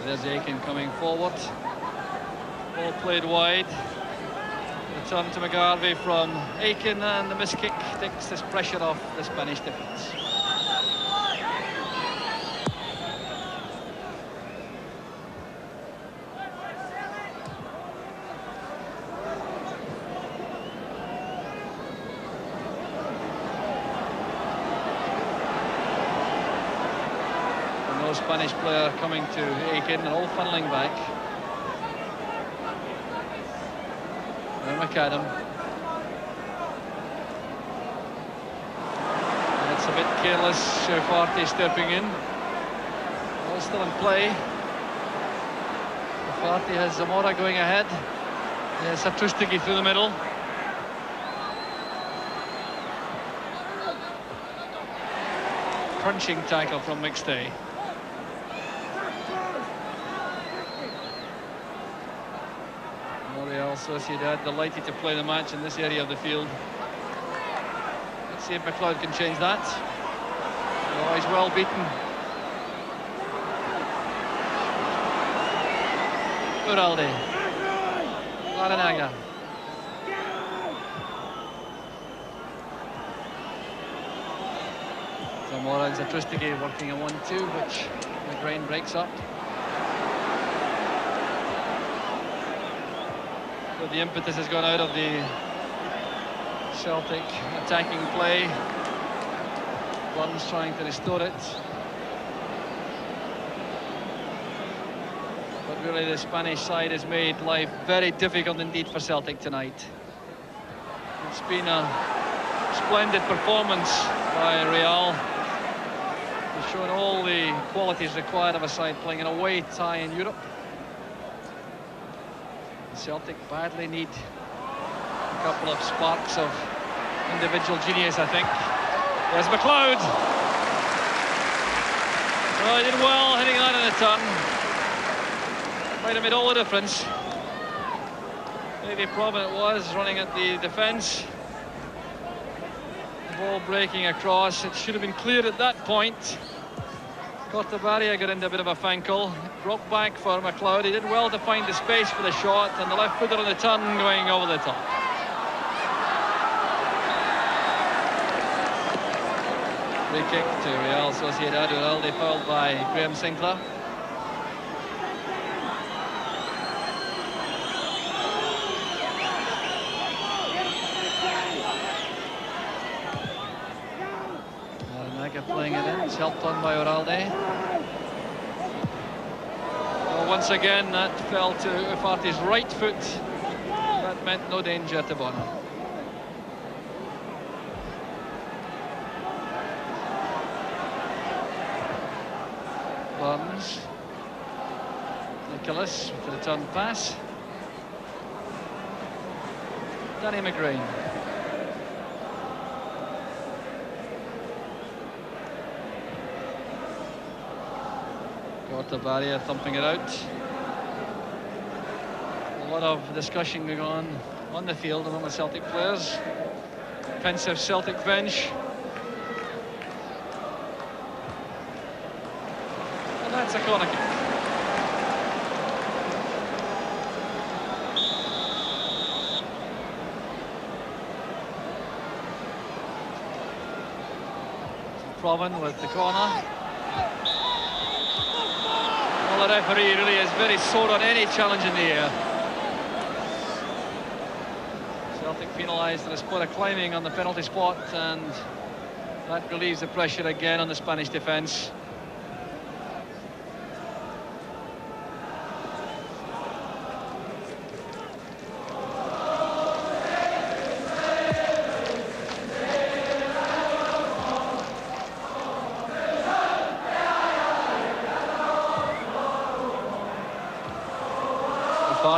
There's Aiken coming forward. Ball played wide. Return to McGarvey from Aiken, and the miss kick takes this pressure off the Spanish defence. Spanish player coming to Aiken and all funneling back. Now McAdam. And it's a bit careless, Ufarte stepping in. All still in play. Ufarte has Zamora going ahead. Yes, Satrustigi through the middle. Crunching tackle from McStay. Real Sociedad delighted to play the match in this area of the field. Let's see if McLeod can change that. Oh, he's well beaten. Uralde. Laranaga. Zamora and Satrustigi working a 1-2, which McGrain breaks up. So the impetus has gone out of the Celtic attacking play. Burns trying to restore it. But really the Spanish side has made life very difficult indeed for Celtic tonight. It's been a splendid performance by Real. They've shown all the qualities required of a side playing an away tie in Europe. Celtic badly need a couple of sparks of individual genius, I think. There's McLeod. Well, he did well hitting that in the turn. Might have made all the difference. Maybe Proven it was, running at the defence. Ball breaking across. It should have been cleared at that point. Cortabarria got into a bit of a fankle. Dropped back for McLeod. He did well to find the space for the shot, and the left footer on the turn going over the top. Free kick to Real Sociedad. Uralde fouled by Graham Sinclair. Playing it in, it's helped on by Uralde. Well, once again, that fell to Ufarte's right foot. That meant no danger to Bono. Burns. Nicholas with the return pass. Danny McGrain. Got the barrier, thumping it out. A lot of discussion going on the field among the Celtic players. Pensive Celtic bench. And that's a corner kick. Provan with the corner. Well, the referee really is very sore on any challenge in the air. Celtic penalised in a spot of climbing on the penalty spot, and that relieves the pressure again on the Spanish defence.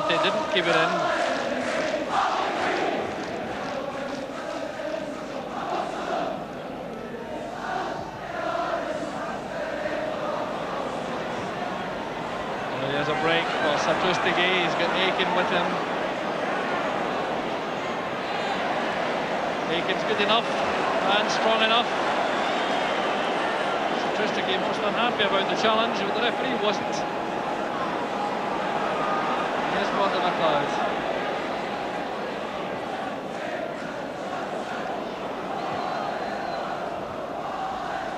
They didn't keep it in. There's a break for Sociedad. He's got Aiken with him. Aiken's good enough and strong enough. Sociedad must have been happy about the challenge, but the referee wasn't. McLeod.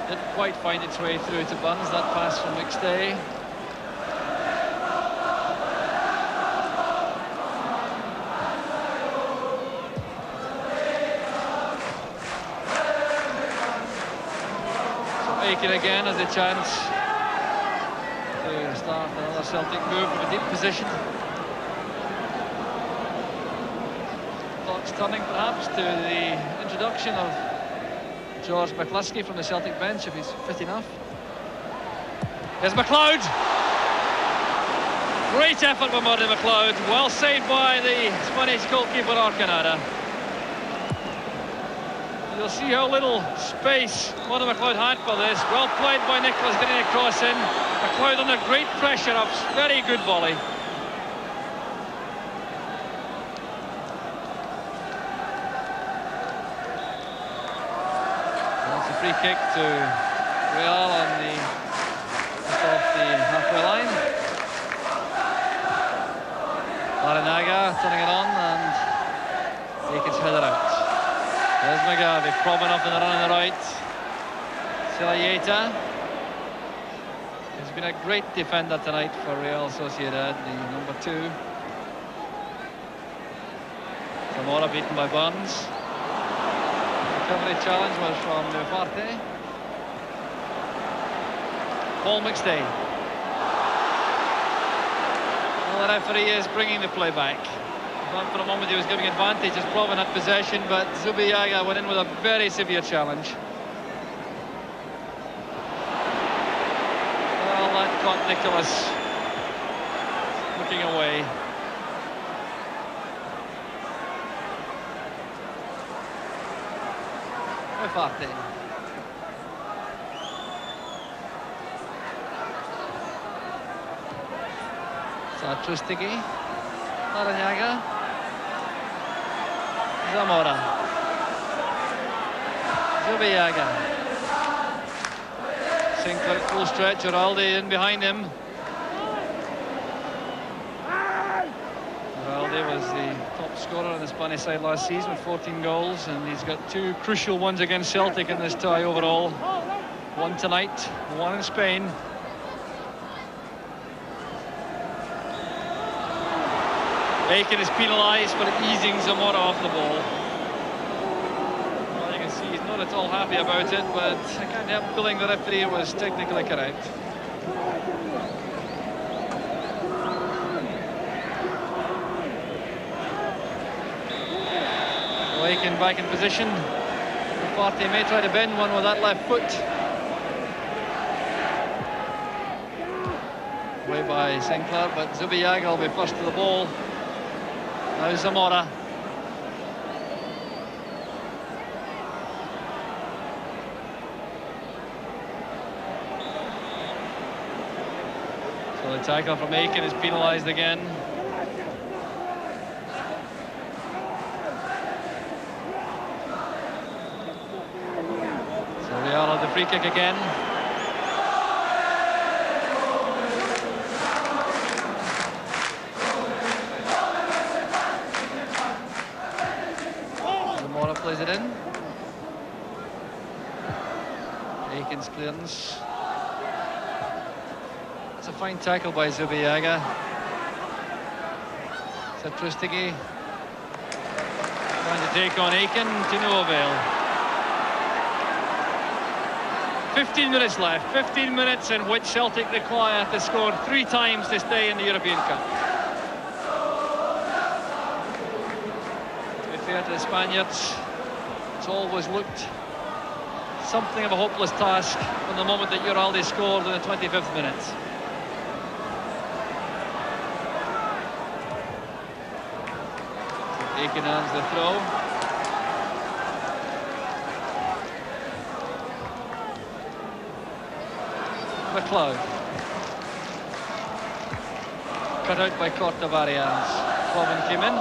Didn't quite find its way through to Burns, that pass from McStay. So Aiken again has a chance to start another Celtic move from a deep position. Turning perhaps to the introduction of George McCluskey from the Celtic bench, if he's fit enough. Here's McLeod. Great effort by Murray McLeod. Well saved by the Spanish goalkeeper Arcanada. You'll see how little space Murray McLeod had for this. Well played by Nicholas, getting a cross in. McLeod under great pressure, a very good volley. Free kick to Real on the just off the halfway line. Larinaga turning it on, and Aiken's header out. There's McGarvey, Provan up in the run on the right. Celtic. He's been a great defender tonight for Real Sociedad, the number 2. Zamora beaten by Burns. Recovery challenge was from Ufarte. Paul McStay. Well, the referee is bringing the play back. But for a moment he was giving advantage as Provan had possession, but Zubillaga went in with a very severe challenge. Well, that caught Nicholas looking away. Ufarte. Satrustigi. Larinaga. Zamora. Zubillaga. Sinclair at full stretch, Giraldi in behind him. Giraldi was the top scorer on the Spanish side last season with 14 goals, and he's got 2 crucial ones against Celtic in this tie overall. One tonight, one in Spain. Aiken is penalised for easing Zamora off the ball. Well, you can see he's not at all happy about it, but I can't help feeling the referee was technically correct. Aiken back in position. Partey may try to bend one with that left foot. Away by Sinclair, but Zubillaga will be first to the ball. Now Zamora. So the tackle from Aiken is penalised again. So Real have the free kick again. Zamora plays it in. Aiken's clearance. It's a fine tackle by Zubillaga. Satrustegui trying to take on Aiken, to no avail. 15 minutes left, 15 minutes in which Celtic require to score 3 times to stay in the European Cup. To be fair to the Spaniards, it's always looked something of a hopeless task from the moment that Uralde scored in the 25th minute. Aiken earns the throw. McLeod. Cut out by Cortavarians. Cloven came in.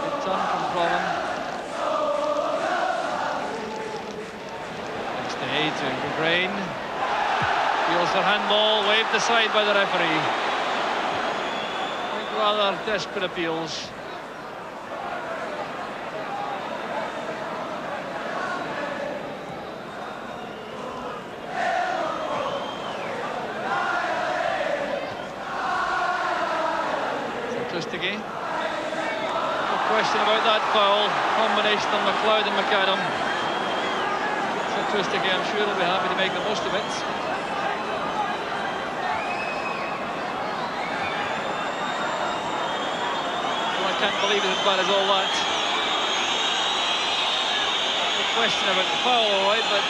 Good turn from Cloven. Next day to Grain. Feels for handball, waved aside by the referee. I think rather desperate appeals. Satrustegui. No question about that foul. Combination of McLeod and McAdam. Satrustegui, I'm sure, will be happy to make the most of it. I can't believe it's as bad as all that. No question about the foul, all right, but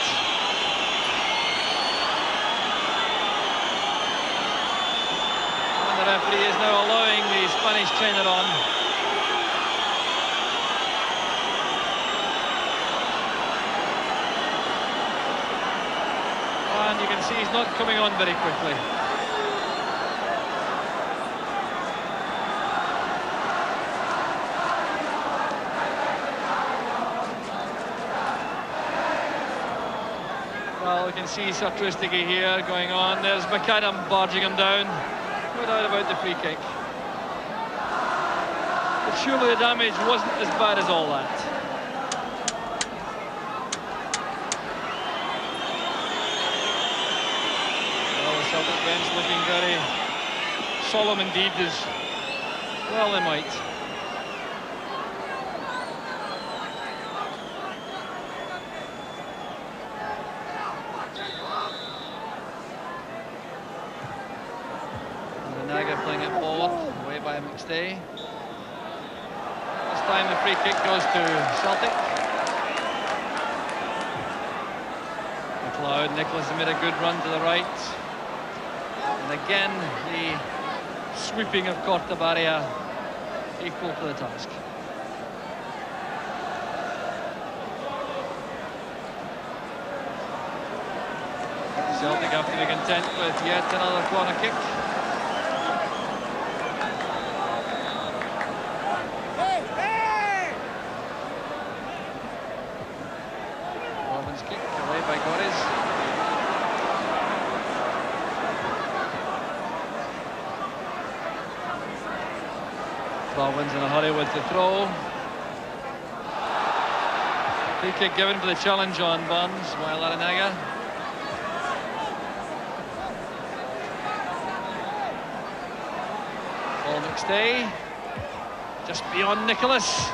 and the referee is now allowing the Spanish trainer on. And you can see he's not coming on very quickly. Well, we can see Satrustegui here going on. There's McAdam barging him down. No doubt about the free kick. But surely the damage wasn't as bad as all that. Well, the Celtic bench looking very solemn indeed, as well they might. Playing it forward, away by McStay. This time the free kick goes to Celtic. McLeod, Nicholas has made a good run to the right. And again, the sweeping of Cortabaria equal to the task. Celtic have to be content with yet another corner kick. Cloven's in a hurry with the throw. Free kick given for the challenge on Burns by Larinaga. Paul McStay. Just beyond Nicholas.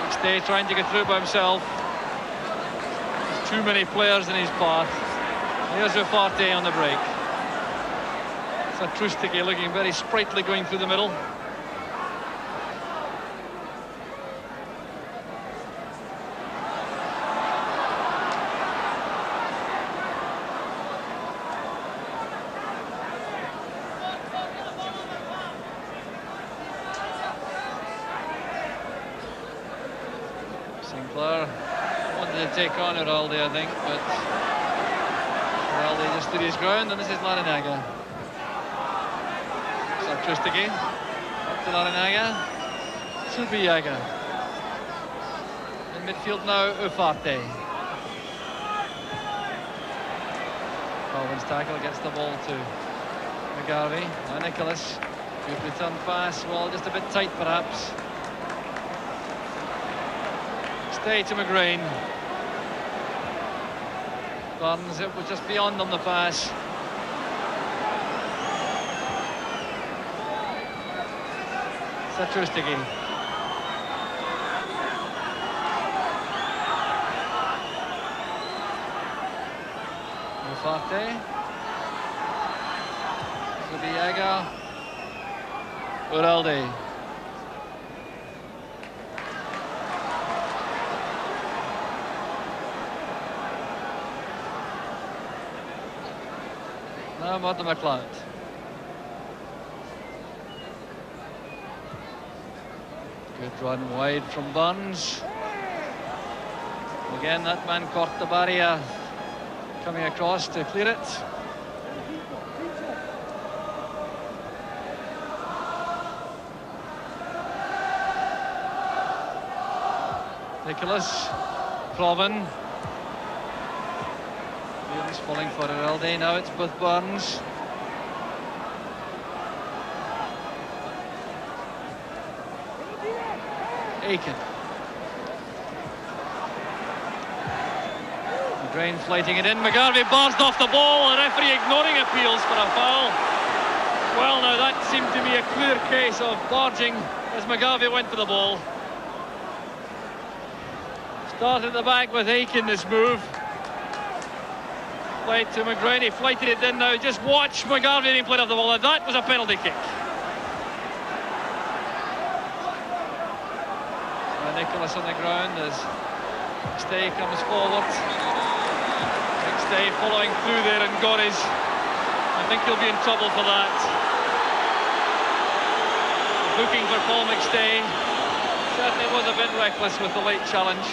McStay trying to get through by himself. There's too many players in his path. Here's Ufarte on the break. Satrustigi looking very sprightly going through the middle. Sinclair wanted to take on Uralde, I think, but Uralde just stood his ground, and this is Larinaga. Satrustigi up to Larinaga. Subiaga. In midfield now, Ufarte. Colvin's tackle gets the ball to McGarvey. Now Nicholas. Good return pass, well, just a bit tight perhaps. Stay to McGrain. Burns, it was just beyond on the pass. Satrustigi. Ufarte. Zubiaga. Uralde. Now Martin McLeod. Good run wide from Burns. Again, that man caught the barrier coming across to clear it. Nicholas, Proven. He's falling for Uralde. Now it's both Burns. Aiken. McGrain flighting it in. McGarvey barged off the ball. The referee ignoring appeals for a foul. Well, now that seemed to be a clear case of barging as McGarvey went for the ball. Started at the back with Aiken this move. Played to McGrain, he flighted it in now. Just watch McGarvey being played off the ball. That was a penalty kick. Nicholas on the ground as Stay comes forward. Stay following through there, and Gorries, I think he'll be in trouble for that. Looking for Paul McStay. Certainly was a bit reckless with the late challenge.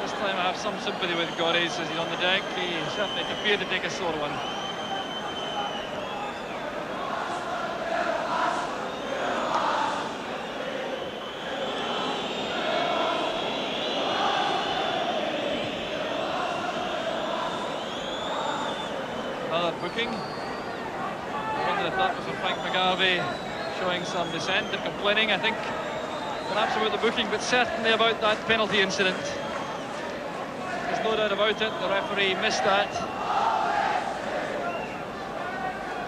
This time I have some sympathy with Gorries as he's on the deck. He certainly appeared to take a sore one. Another booking. I wonder if that was for Frank McGarvey showing some dissent and complaining, I think, perhaps about the booking, but certainly about that penalty incident. There's no doubt about it, the referee missed that.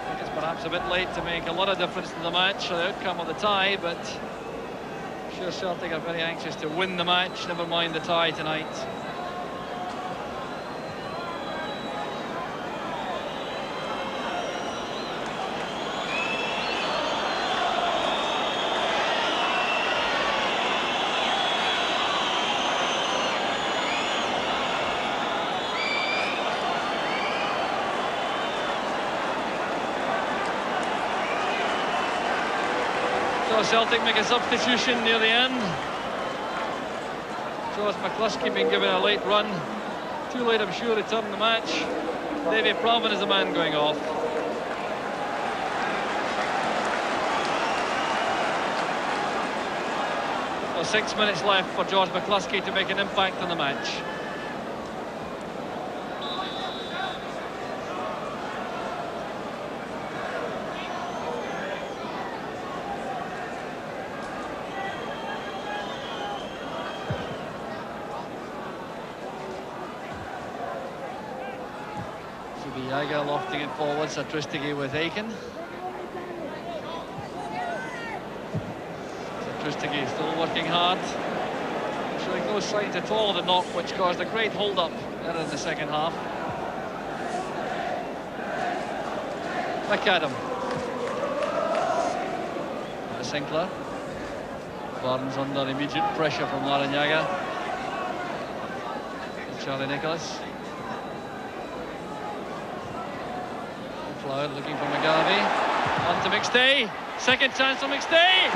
I think it's perhaps a bit late to make a lot of difference to the match or the outcome of the tie, but I'm sure Celtic are very anxious to win the match, never mind the tie tonight. Celtic make a substitution near the end. George McCluskey being given a late run. Too late, I'm sure, to turn the match. Davy Proven is the man going off. Well, 6 minutes left for George McCluskey to make an impact on the match. Yaga lofting it forward, Satrustigi with Aiken. Satrustigi still working hard, showing no signs at all of the knock, which caused a great hold-up there in the second half. McAdam. Sinclair. Barnes under immediate pressure from Larrañaga. Charlie Nicholas. McLeod looking for McGarvey. On to McStay. Second chance for McStay.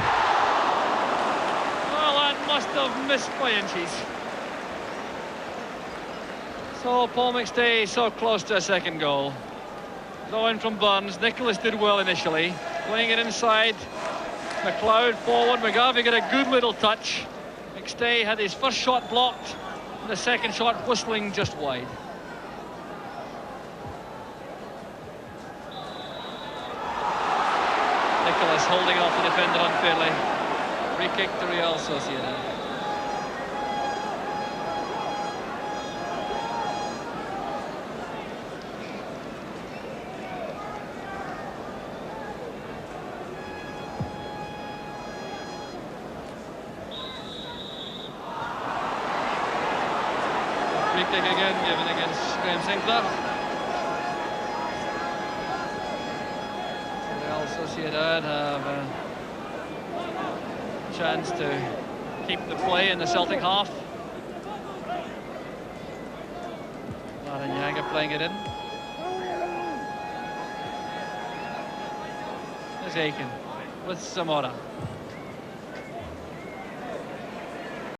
Well, that must have missed by inches. So Paul McStay so close to a second goal. Throw in from Burns. Nicholas did well initially. Playing it inside. McLeod forward. McGarvey got a good little touch. McStay had his first shot blocked. And the second shot whistling just wide. Nicholas holding off the defender unfairly. Free kick to Real Sociedad. Free kick again given against Graham Sinclair. Real Sociedad have a chance to keep the play in the Celtic half. Larrañaga playing it in. There's Aiken with Zamora.